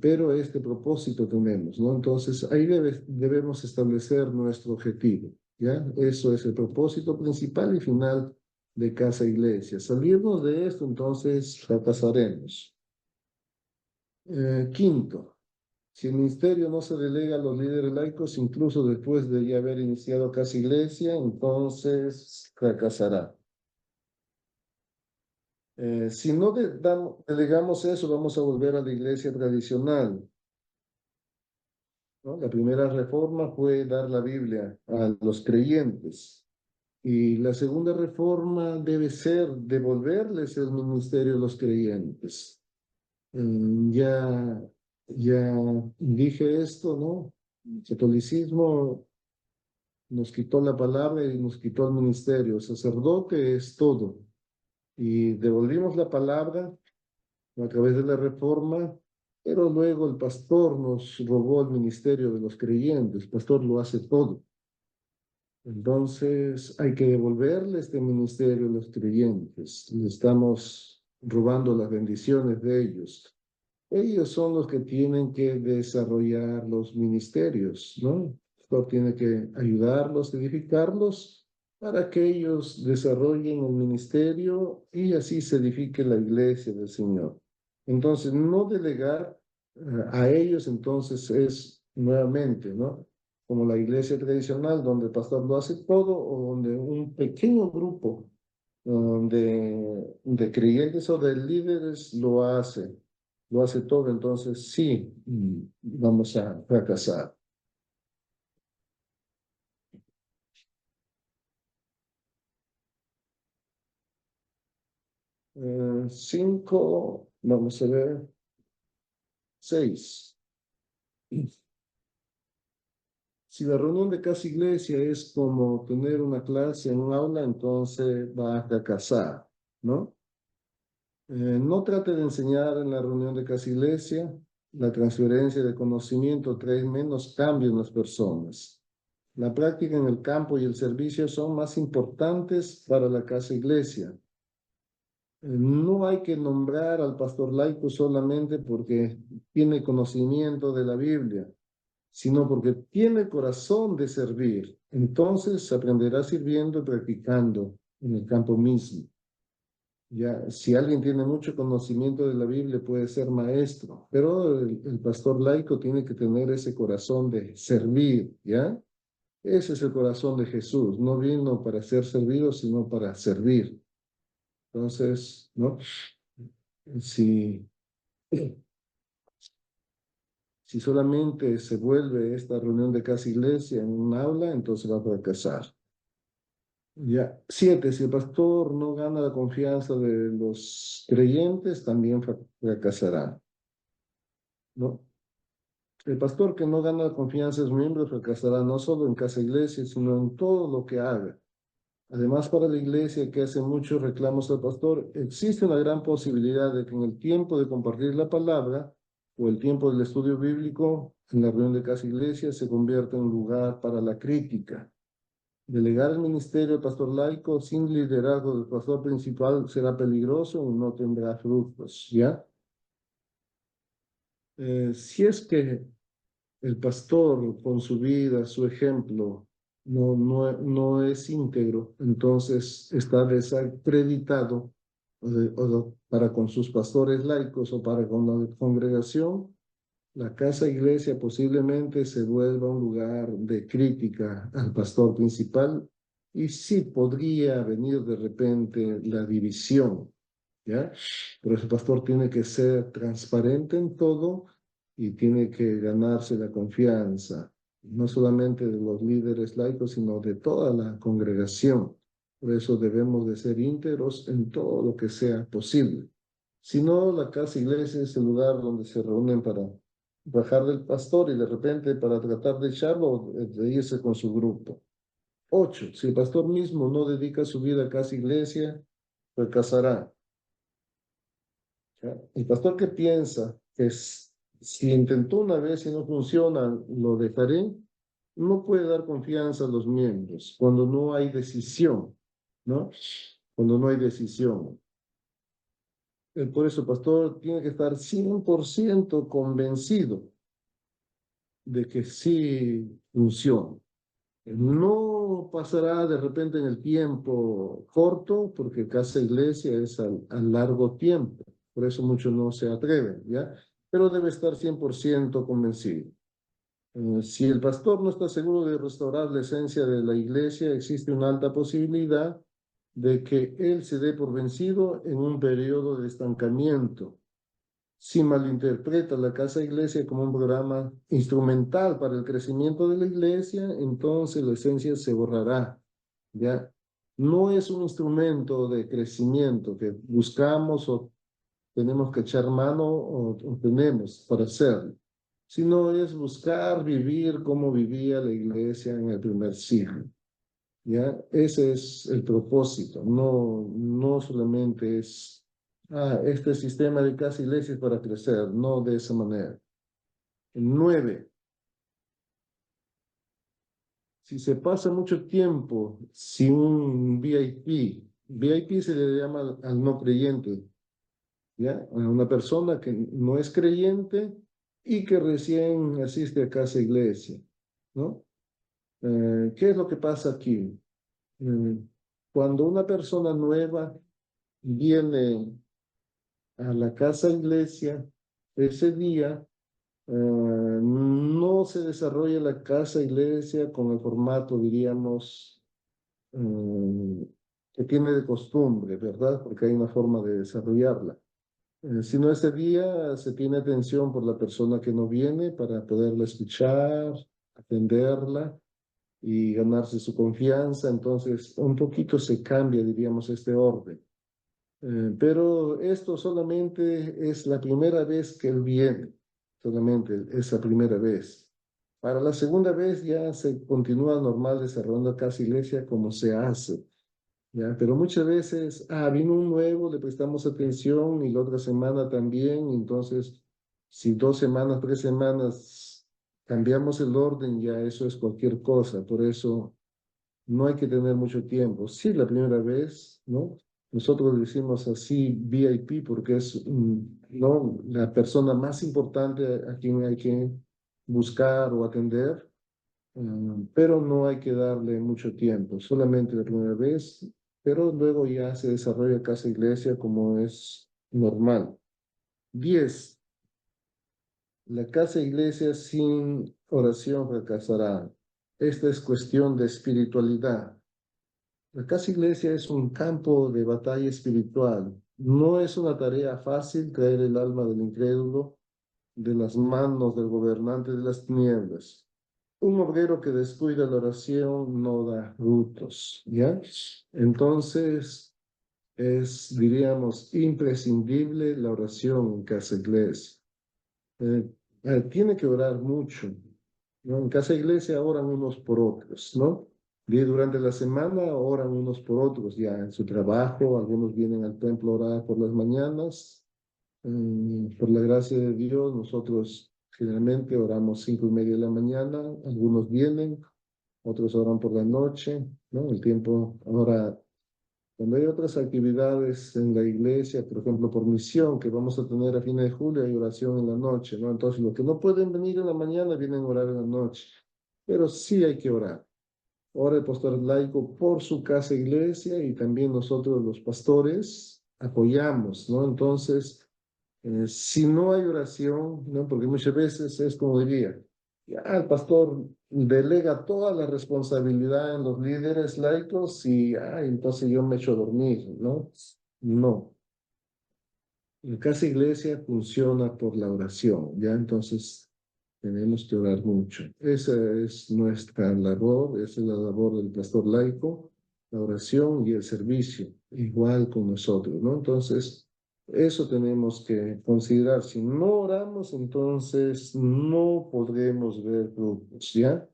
Pero este propósito tenemos, ¿no? Entonces, ahí debemos establecer nuestro objetivo, ¿ya? Eso es el propósito principal y final de Casa Iglesia. Salirnos de esto, entonces fracasaremos. Quinto, si el ministerio no se delega a los líderes laicos, incluso después de ya haber iniciado Casa Iglesia, entonces fracasará. Si no delegamos eso, vamos a volver a la iglesia tradicional, ¿no? La primera reforma fue dar la Biblia a los creyentes. Y la segunda reforma debe ser devolverles el ministerio a los creyentes. Ya dije esto, ¿no? El catolicismo nos quitó la palabra y nos quitó el ministerio. El sacerdote es todo. Y devolvimos la palabra a través de la reforma, pero luego el pastor nos robó el ministerio de los creyentes. El pastor lo hace todo. Entonces hay que devolverle este ministerio a los creyentes. Le estamos robando las bendiciones de ellos. Ellos son los que tienen que desarrollar los ministerios, ¿no? El pastor tiene que ayudarlos, edificarlos, para que ellos desarrollen el ministerio y así se edifique la iglesia del Señor. Entonces, no delegar a ellos, entonces es nuevamente, ¿no? Como la iglesia tradicional, donde el pastor lo hace todo, o donde un pequeño grupo de creyentes o de líderes lo hace todo, entonces sí, vamos a fracasar. 5, vamos a ver, 6. Si la reunión de casa iglesia es como tener una clase en un aula, entonces va a fracasar, ¿no? No trate de enseñar en la reunión de casa iglesia. La transferencia de conocimiento trae menos cambio en las personas. La práctica en el campo y el servicio son más importantes para la casa iglesia. No hay que nombrar al pastor laico solamente porque tiene conocimiento de la Biblia, sino porque tiene corazón de servir. Entonces aprenderá sirviendo y practicando en el campo mismo. Ya, si alguien tiene mucho conocimiento de la Biblia, puede ser maestro, pero el pastor laico tiene que tener ese corazón de servir, ¿ya? Ese es el corazón de Jesús. No vino para ser servido, sino para servir. Entonces, ¿no? Si, si solamente se vuelve esta reunión de casa iglesia en un aula, entonces va a fracasar. Ya. 7, si el pastor no gana la confianza de los creyentes, también fracasará, ¿no? El pastor que no gana la confianza de sus miembros fracasará no solo en casa iglesia, sino en todo lo que haga. Además, para la iglesia que hace muchos reclamos al pastor, existe una gran posibilidad de que en el tiempo de compartir la palabra o el tiempo del estudio bíblico, en la reunión de casa iglesia, se convierta en un lugar para la crítica. Delegar el ministerio al pastor laico sin liderazgo del pastor principal será peligroso y no tendrá frutos, ¿ya? Si es que el pastor con su vida, su ejemplo, no es íntegro, entonces está desacreditado para con sus pastores laicos o para con la congregación, la casa iglesia posiblemente se vuelva un lugar de crítica al pastor principal y sí podría venir de repente la división, ¿ya? Pero ese pastor tiene que ser transparente en todo y tiene que ganarse la confianza, no solamente de los líderes laicos, sino de toda la congregación. Por eso debemos de ser íntegros en todo lo que sea posible. Si no, la casa iglesia es el lugar donde se reúnen para bajar del pastor y de repente para tratar de echarlo, de irse con su grupo. 8. Si el pastor mismo no dedica su vida a casa iglesia, fracasará. ¿Ya? El pastor que piensa que si intentó una vez y no funciona, lo dejaré, no puede dar confianza a los miembros cuando no hay decisión, ¿no? Cuando no hay decisión. Por eso el pastor tiene que estar 100% convencido de que sí funciona. No pasará de repente en el tiempo corto, porque casa iglesia es a largo tiempo. Por eso muchos no se atreven, ¿ya? Pero debe estar 100% convencido. Si el pastor no está seguro de restaurar la esencia de la iglesia, existe una alta posibilidad de que él se dé por vencido en un periodo de estancamiento. Si malinterpreta la casa iglesia como un programa instrumental para el crecimiento de la iglesia, entonces la esencia se borrará, ¿ya? No es un instrumento de crecimiento que buscamos o tenemos que echar mano o tenemos para hacerlo, sino es buscar vivir como vivía la iglesia en el primer siglo, ¿ya? Ese es el propósito, no solamente es este sistema de casa iglesia es para crecer, no de esa manera. 9. Si se pasa mucho tiempo sin un VIP se le llama al no creyente, ¿ya? A una persona que no es creyente y que recién asiste a casa iglesia, ¿no? ¿Qué es lo que pasa aquí? Eh, Cuando una persona nueva viene a la casa iglesia, ese día no se desarrolla la casa iglesia con el formato, diríamos, que tiene de costumbre, ¿verdad? Porque hay una forma de desarrollarla. Sino ese día se tiene atención por la persona que no viene para poderla escuchar, atenderla y ganarse su confianza. Entonces, un poquito se cambia, diríamos, este orden. Pero esto solamente es la primera vez que él viene, solamente esa primera vez. Para la segunda vez ya se continúa normal desarrollando casa iglesia como se hace, ¿ya? Pero muchas veces, vino un nuevo, le prestamos atención y la otra semana también, entonces si 2 semanas, 3 semanas cambiamos el orden, ya eso es cualquier cosa, por eso no hay que tener mucho tiempo. Sí, la primera vez, ¿no? Nosotros decimos así VIP porque es, ¿no? La persona más importante a quien hay que buscar o atender, pero no hay que darle mucho tiempo, solamente la primera vez, pero luego ya se desarrolla casa iglesia como es normal. 10. La casa iglesia sin oración fracasará. Esta es cuestión de espiritualidad. La casa iglesia es un campo de batalla espiritual. No es una tarea fácil traer el alma del incrédulo de las manos del gobernante de las tinieblas. Un obrero que descuida la oración no da frutos, ¿ya? Entonces, diríamos, imprescindible la oración en casa iglesia. Tiene que orar mucho, ¿no? En casa iglesia oran unos por otros, ¿no? Y durante la semana oran unos por otros, ya en su trabajo, algunos vienen al templo a orar por las mañanas. Por la gracia de Dios, nosotros generalmente oramos 5:30 de la mañana, algunos vienen, otros oran por la noche, ¿no? El tiempo, ahora, cuando hay otras actividades en la iglesia, por ejemplo, por misión, que vamos a tener a fines de julio, hay oración en la noche, ¿no? Entonces, los que no pueden venir en la mañana, vienen a orar en la noche, pero sí hay que orar. Ora el pastor laico por su casa iglesia y también nosotros los pastores apoyamos, ¿no? Entonces, Si no hay oración, ¿no? Porque muchas veces es como diría, ya el pastor delega toda la responsabilidad en los líderes laicos y entonces yo me echo a dormir, ¿no? No. La casa iglesia funciona por la oración, ¿ya? Entonces tenemos que orar mucho. Esa es nuestra labor, esa es la labor del pastor laico, la oración y el servicio, igual con nosotros, ¿no? Entonces, eso tenemos que considerar. Si no oramos, entonces no podremos ver frutos, ¿ya?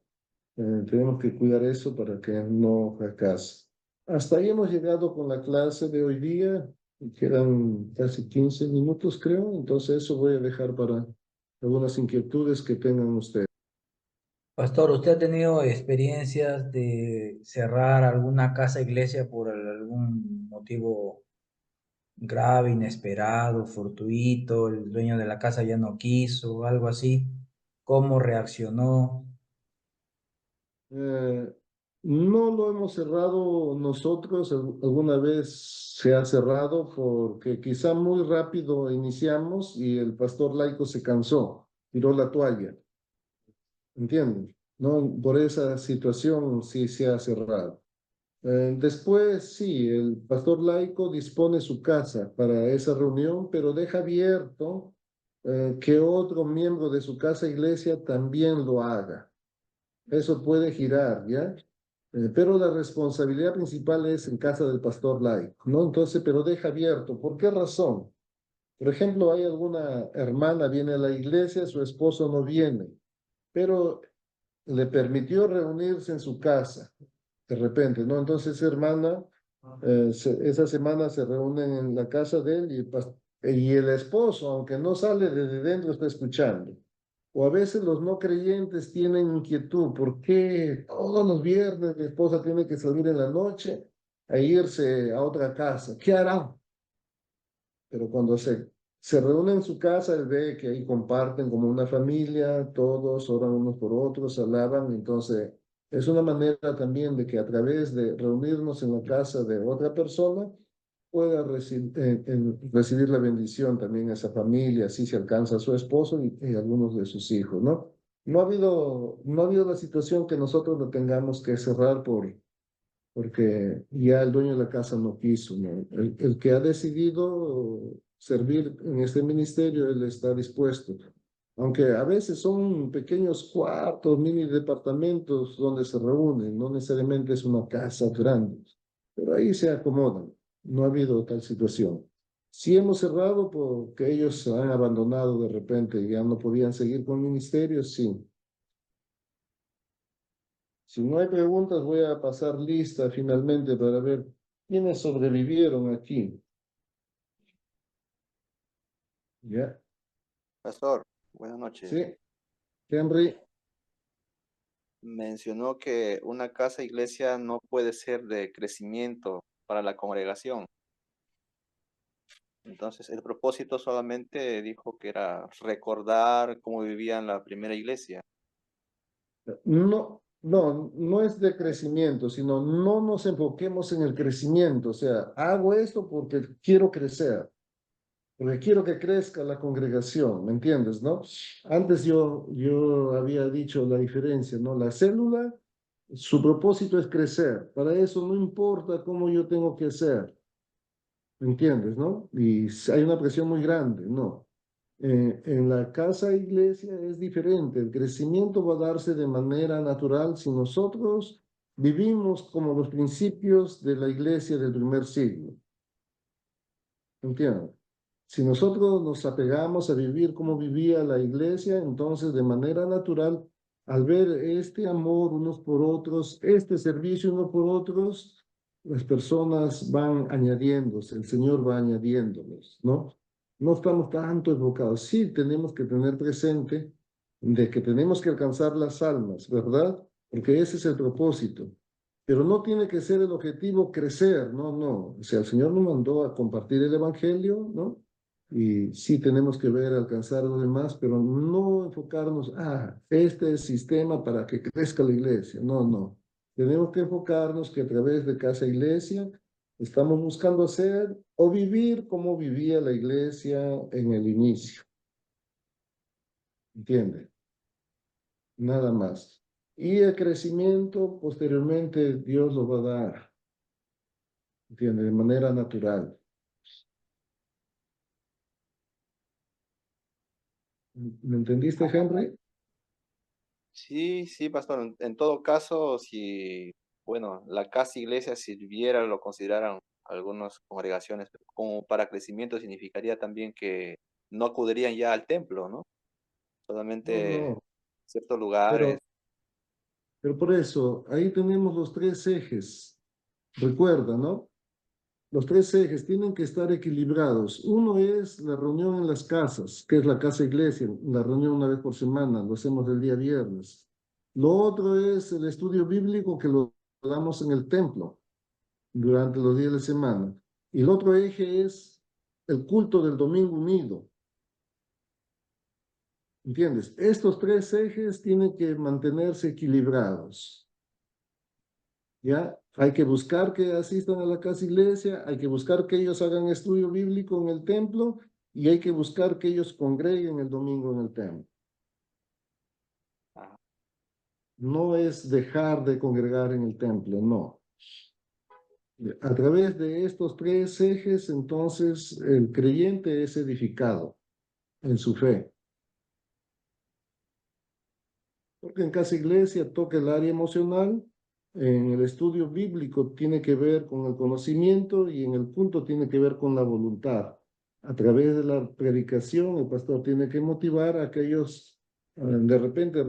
Tenemos que cuidar eso para que no fracase. Hasta ahí hemos llegado con la clase de hoy día. Quedan casi 15 minutos, creo. Entonces, eso voy a dejar para algunas inquietudes que tengan ustedes. Pastor, ¿usted ha tenido experiencias de cerrar alguna casa iglesia por algún motivo grave, inesperado, fortuito? El dueño de la casa ya no quiso, algo así. ¿Cómo reaccionó? Eh, no lo hemos cerrado nosotros, alguna vez se ha cerrado porque quizá muy rápido iniciamos y el pastor laico se cansó, tiró la toalla, ¿entienden? No, por esa situación sí se ha cerrado. Después, sí, el pastor laico dispone su casa para esa reunión, pero deja abierto que otro miembro de su casa iglesia también lo haga. Eso puede girar, ¿ya? Pero la responsabilidad principal es en casa del pastor laico, ¿no? Entonces, pero deja abierto. ¿Por qué razón? Por ejemplo, hay alguna hermana, viene a la iglesia, su esposo no viene, pero le permitió reunirse en su casa, de repente, ¿no? Entonces, esa hermana, esa semana se reúnen en la casa de él y el esposo, aunque no sale desde dentro, está escuchando. O a veces los no creyentes tienen inquietud, ¿por qué todos los viernes mi esposa tiene que salir en la noche a irse a otra casa? ¿Qué hará? Pero cuando se reúnen en su casa, él ve que ahí comparten como una familia, todos oran unos por otros, alaban, entonces es una manera también de que a través de reunirnos en la casa de otra persona pueda recibir la bendición también esa familia, así se alcanza a su esposo y algunos de sus hijos, ¿no? No ha habido la situación que nosotros lo tengamos que cerrar porque ya el dueño de la casa no quiso, ¿no? El que ha decidido servir en este ministerio, él está dispuesto. Aunque a veces son pequeños cuartos, mini departamentos donde se reúnen, no necesariamente es una casa grande, pero ahí se acomodan. No ha habido tal situación. Sí hemos cerrado porque ellos se han abandonado de repente y ya no podían seguir con el ministerio, sí. Si no hay preguntas, voy a pasar lista finalmente para ver quiénes sobrevivieron aquí. ¿Ya? Pastor, buenas noches. Sí, Henry. Mencionó que una casa iglesia no puede ser de crecimiento para la congregación. Entonces, el propósito solamente dijo que era recordar cómo vivían la primera iglesia. No es de crecimiento, sino no nos enfoquemos en el crecimiento. O sea, hago esto porque quiero crecer, porque quiero que crezca la congregación, ¿me entiendes, no? Antes yo había dicho la diferencia, ¿no? La célula, su propósito es crecer. Para eso no importa cómo yo tengo que ser. ¿Me entiendes, no? Y hay una presión muy grande, ¿no? En la casa iglesia es diferente. El crecimiento va a darse de manera natural si nosotros vivimos como los principios de la iglesia del primer siglo. ¿Entiendes? Si nosotros nos apegamos a vivir como vivía la iglesia, entonces de manera natural, al ver este amor unos por otros, este servicio unos por otros, las personas van añadiéndose, el Señor va añadiéndolos, ¿no? No estamos tanto enfocados. Sí, tenemos que tener presente de que tenemos que alcanzar las almas, ¿verdad? Porque ese es el propósito. Pero no tiene que ser el objetivo crecer, no, no. O sea, el Señor nos mandó a compartir el Evangelio, ¿no? Y sí tenemos que ver, alcanzar a los demás, pero no enfocarnos, este es el sistema para que crezca la iglesia. No, no. Tenemos que enfocarnos que a través de casa iglesia Estamos buscando hacer o vivir como vivía la iglesia en el inicio. ¿Entiende? Nada más. Y el crecimiento posteriormente Dios lo va a dar. ¿Entiende? De manera natural. ¿Me entendiste, Henry? Sí, sí, pastor. En todo caso, si, bueno, la casa iglesia sirviera, lo consideraran algunas congregaciones como para crecimiento, significaría también que no acudirían ya al templo, ¿no? No, Solamente no. ciertos lugares. Pero, pero por eso, ahí tenemos los tres ejes. Recuerda, ¿no? Los tres ejes tienen que estar equilibrados. Uno es la reunión en las casas, que es la casa iglesia, la reunión una vez por semana, lo hacemos el día viernes. Lo otro es el estudio bíblico que lo damos en el templo durante los días de semana. Y el otro eje es el culto del domingo unido. ¿Entiendes? Estos tres ejes tienen que mantenerse equilibrados. ¿Ya? Hay que buscar que asistan a la casa iglesia, hay que buscar que ellos hagan estudio bíblico en el templo y hay que buscar que ellos congreguen el domingo en el templo. Ah, No es dejar de congregar en el templo, no. A través de estos tres ejes, entonces, el creyente es edificado en su fe. Porque en casa iglesia toca el área emocional, en el estudio bíblico tiene que ver con el conocimiento y en el punto tiene que ver con la voluntad. A través de la predicación, el pastor tiene que motivar a que ellos de repente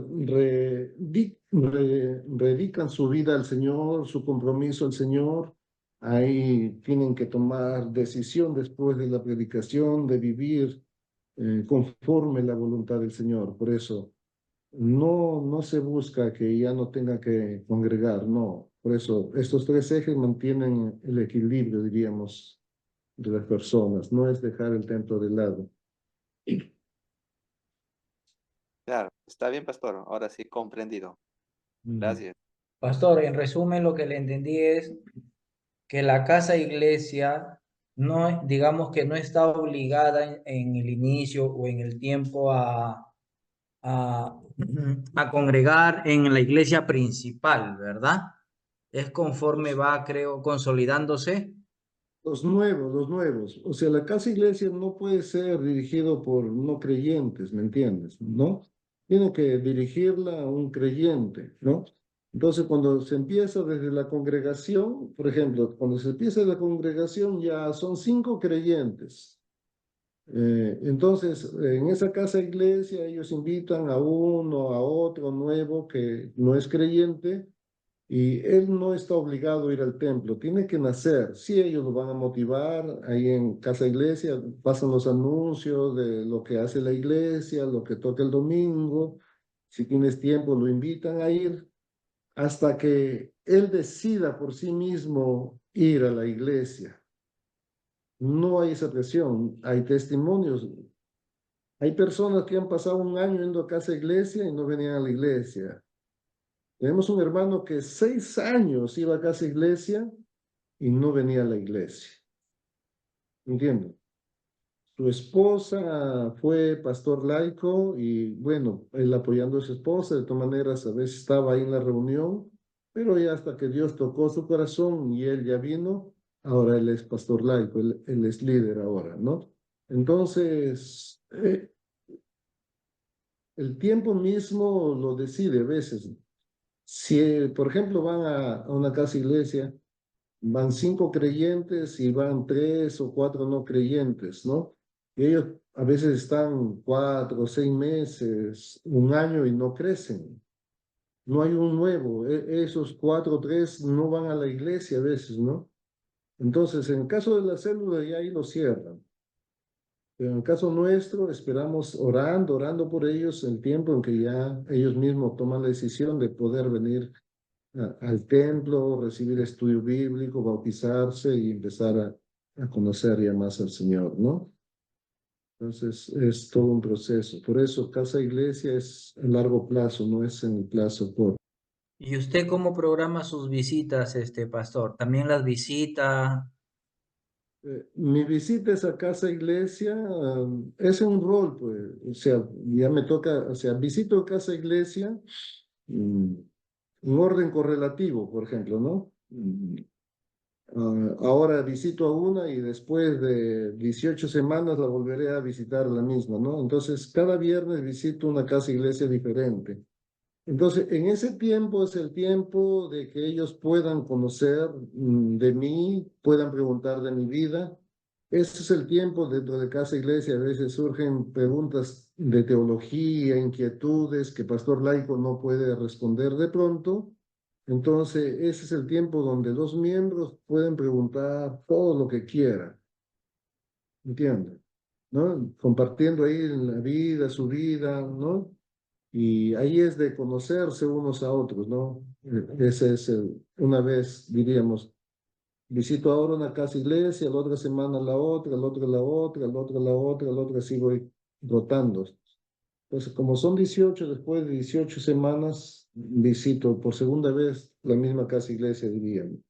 dedican su vida al Señor, su compromiso al Señor. Ahí tienen que tomar decisión después de la predicación de vivir conforme la voluntad del Señor. Por eso no se busca que ya no tenga que congregar, no. Por eso estos tres ejes mantienen el equilibrio, diríamos, de las personas. No es dejar el templo de lado. claro, está bien, pastor. Ahora sí, comprendido. Mm. Gracias. Pastor, en resumen, lo que le entendí es que la casa iglesia no, digamos que no está obligada en el inicio o en el tiempo a, a congregar en la iglesia principal, ¿verdad? Es conforme va, creo, consolidándose. Los nuevos. O sea, la casa iglesia no puede ser dirigido por no creyentes, ¿me entiendes? ¿No? Tiene que dirigirla un creyente, ¿no? Entonces, cuando se empieza desde la congregación, por ejemplo, cuando se empieza la congregación ya son 5 creyentes. Entonces, en esa casa iglesia ellos invitan a uno, a otro nuevo que no es creyente y él no está obligado a ir al templo, tiene que nacer. Sí, ellos lo van a motivar ahí en casa iglesia, pasan los anuncios de lo que hace la iglesia, lo que toca el domingo. Si tienes tiempo, lo invitan a ir hasta que él decida por sí mismo ir a la iglesia. No hay esa presión, hay testimonios. Hay personas que han pasado un año yendo a casa iglesia y no venían a la iglesia. Tenemos un hermano que 6 años iba a casa iglesia y no venía a la iglesia. Entiendo. Su esposa fue pastor laico y bueno, él apoyando a su esposa, de todas maneras, a veces estaba ahí en la reunión, pero ya hasta que Dios tocó su corazón y él ya vino, ahora él es pastor laico, él es líder ahora, ¿no? Entonces, el tiempo mismo lo decide a veces. Si, por ejemplo, van a una casa iglesia, van 5 creyentes y van 3 o 4 no creyentes, ¿no? Y ellos a veces están 4 o 6 meses, un año y no crecen. No hay un nuevo. Esos 4 o 3 no van a la iglesia a veces, ¿no? Entonces, en el caso de la célula, ya ahí lo cierran. Pero en el caso nuestro, esperamos orando por ellos el tiempo en que ya ellos mismos toman la decisión de poder venir al templo, recibir estudio bíblico, bautizarse y empezar a conocer ya más al Señor, ¿no? Entonces es todo un proceso. Por eso casa iglesia es a largo plazo, no es en el plazo corto. ¿Y usted cómo programa sus visitas, pastor? ¿También las visita? Mi visita a esa casa iglesia es un rol, pues, o sea, ya me toca, o sea, visito casa iglesia en orden correlativo, por ejemplo, ¿no? Ahora visito a una y después de 18 semanas la volveré a visitar la misma, ¿no? Entonces, cada viernes visito una casa iglesia diferente. Entonces, en ese tiempo es el tiempo de que ellos puedan conocer de mí, puedan preguntar de mi vida. Ese es el tiempo dentro de Casa Iglesia. A veces surgen preguntas de teología, inquietudes que pastor laico no puede responder de pronto. Entonces, ese es el tiempo donde los miembros pueden preguntar todo lo que quieran. ¿Entiendes? ¿No? Compartiendo ahí la vida, su vida, ¿no? Y ahí es de conocerse unos a otros, ¿no? Ese es una vez, diríamos, visito ahora una casa iglesia, la otra semana la otra, la otra la otra, la otra la otra, la otra así voy rotando. Entonces, como son 18, después de 18 semanas, visito por segunda vez la misma casa iglesia, diríamos.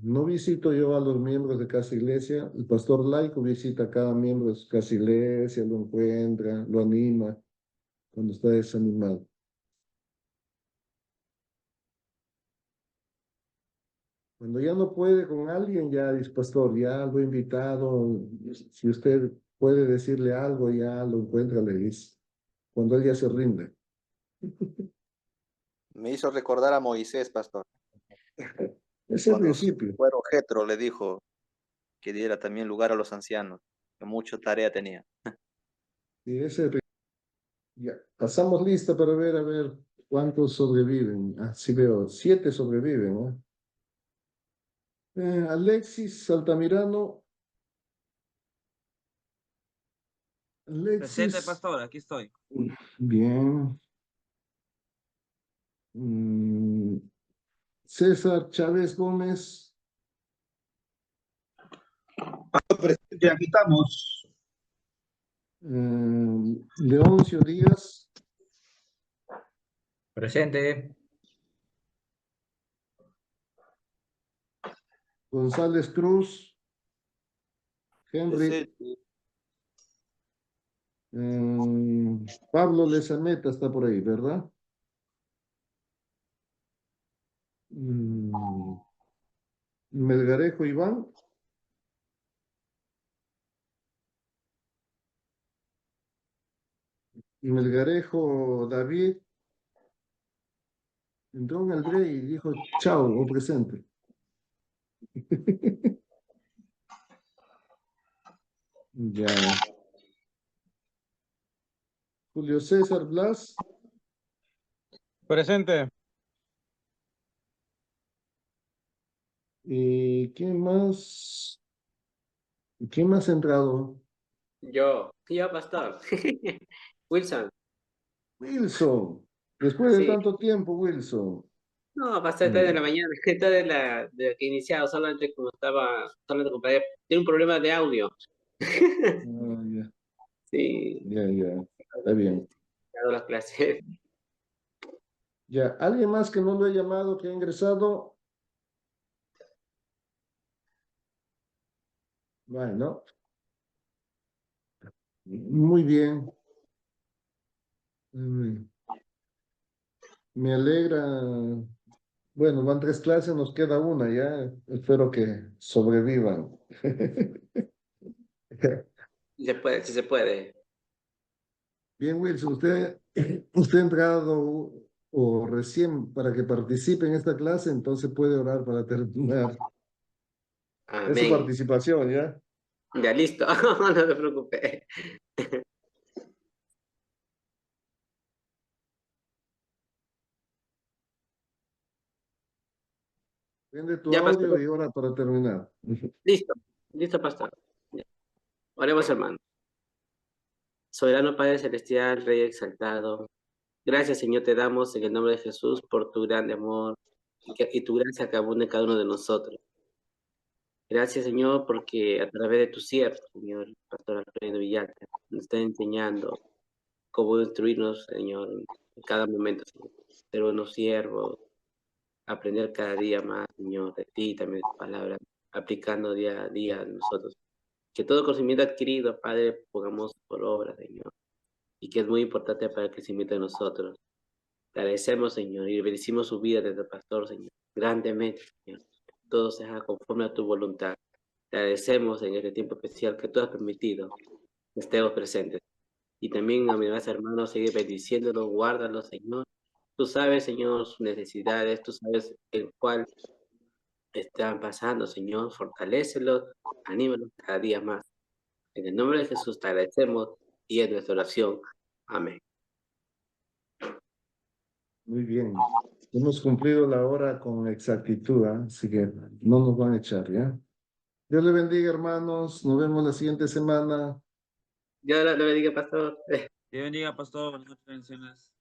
No visito yo a los miembros de casa iglesia, el pastor laico visita a cada miembro de su casa iglesia, lo encuentra, lo anima cuando está desanimado. Cuando ya no puede con alguien, ya dice, pastor, ya lo he invitado, si usted puede decirle algo, ya lo encuentra, le dice, cuando él ya se rinde. Me hizo recordar a Moisés, pastor, Es el cuando su principio. suegro Jetro le dijo que diera también lugar a los ancianos, que mucha tarea tenía. Y ya. Pasamos lista para ver, a ver cuántos sobreviven. Así veo, 7 sobreviven, ¿no? Alexis Altamirano. Presente, Alexis, pastor, aquí estoy. bien. Mm, César Chávez Gómez. Presente, aquí estamos. Leoncio Díaz. Presente. González Cruz. Henry. Pablo Lezameta está por ahí, ¿verdad? Melgarejo Iván. Melgarejo David. Entró en el break y dijo chao o presente. Ya. Julio César Blas. Presente. ¿Y quién más? ¿Quién más ha entrado? Yo, pastor. Wilson, Wilson. Después de sí. tanto tiempo, Wilson. No, pastor, está de la mañana, está de que iniciado, solamente como estaba, solamente tiene un problema de audio. Ya, Sí, ya. Está bien. he dado las clases. Ya. ¿Alguien más que no lo he llamado, que ha ingresado? Bueno, muy bien. Me alegra. Bueno, van 3 clases, nos queda una ya. Espero que sobrevivan. Si se puede. Bien, Wilson, usted ha entrado o recién para que participe en esta clase, entonces puede orar para terminar. Es su Amén. participación, ¿ya? Ya listo, no te preocupes. Prende tu Ya, audio pastor. y ora para terminar. Listo, pastor. Ya. Oremos, hermano. Soberano Padre Celestial, Rey exaltado. Gracias, Señor, te damos en el nombre de Jesús por tu grande amor y tu gracia que abunda en cada uno de nosotros. Gracias, Señor, porque a través de tu siervo, Señor, el pastor Alfredo Villalta, nos está enseñando cómo instruirnos, Señor, en cada momento, Señor. Ser buenos siervos, aprender cada día más, Señor, de ti, también de tu palabra. aplicando día a día nosotros. Que todo conocimiento adquirido, Padre, pongamos por obra, Señor, y que es muy importante para el crecimiento de nosotros. Te agradecemos, Señor, y bendecimos su vida desde el pastor, Señor, grandemente, Señor. Todo se haga conforme a tu voluntad. Te agradecemos en este tiempo especial que tú has permitido que estemos presentes. Y también a mis hermanos, sigue bendiciéndolos, guárdalos, Señor. Tú sabes, Señor, sus necesidades, tú sabes el cual están pasando, Señor. Fortalécelos, anímalos cada día más. En el nombre de Jesús te agradecemos y es nuestra oración. Amén. Muy bien. Hemos cumplido la hora con exactitud, ¿ah? Así que no nos van a echar, ¿ya? Dios le bendiga, hermanos. Nos vemos la siguiente semana. Dios le bendiga, pastor. Dios bendiga, pastor. Buenas noches, bendiciones.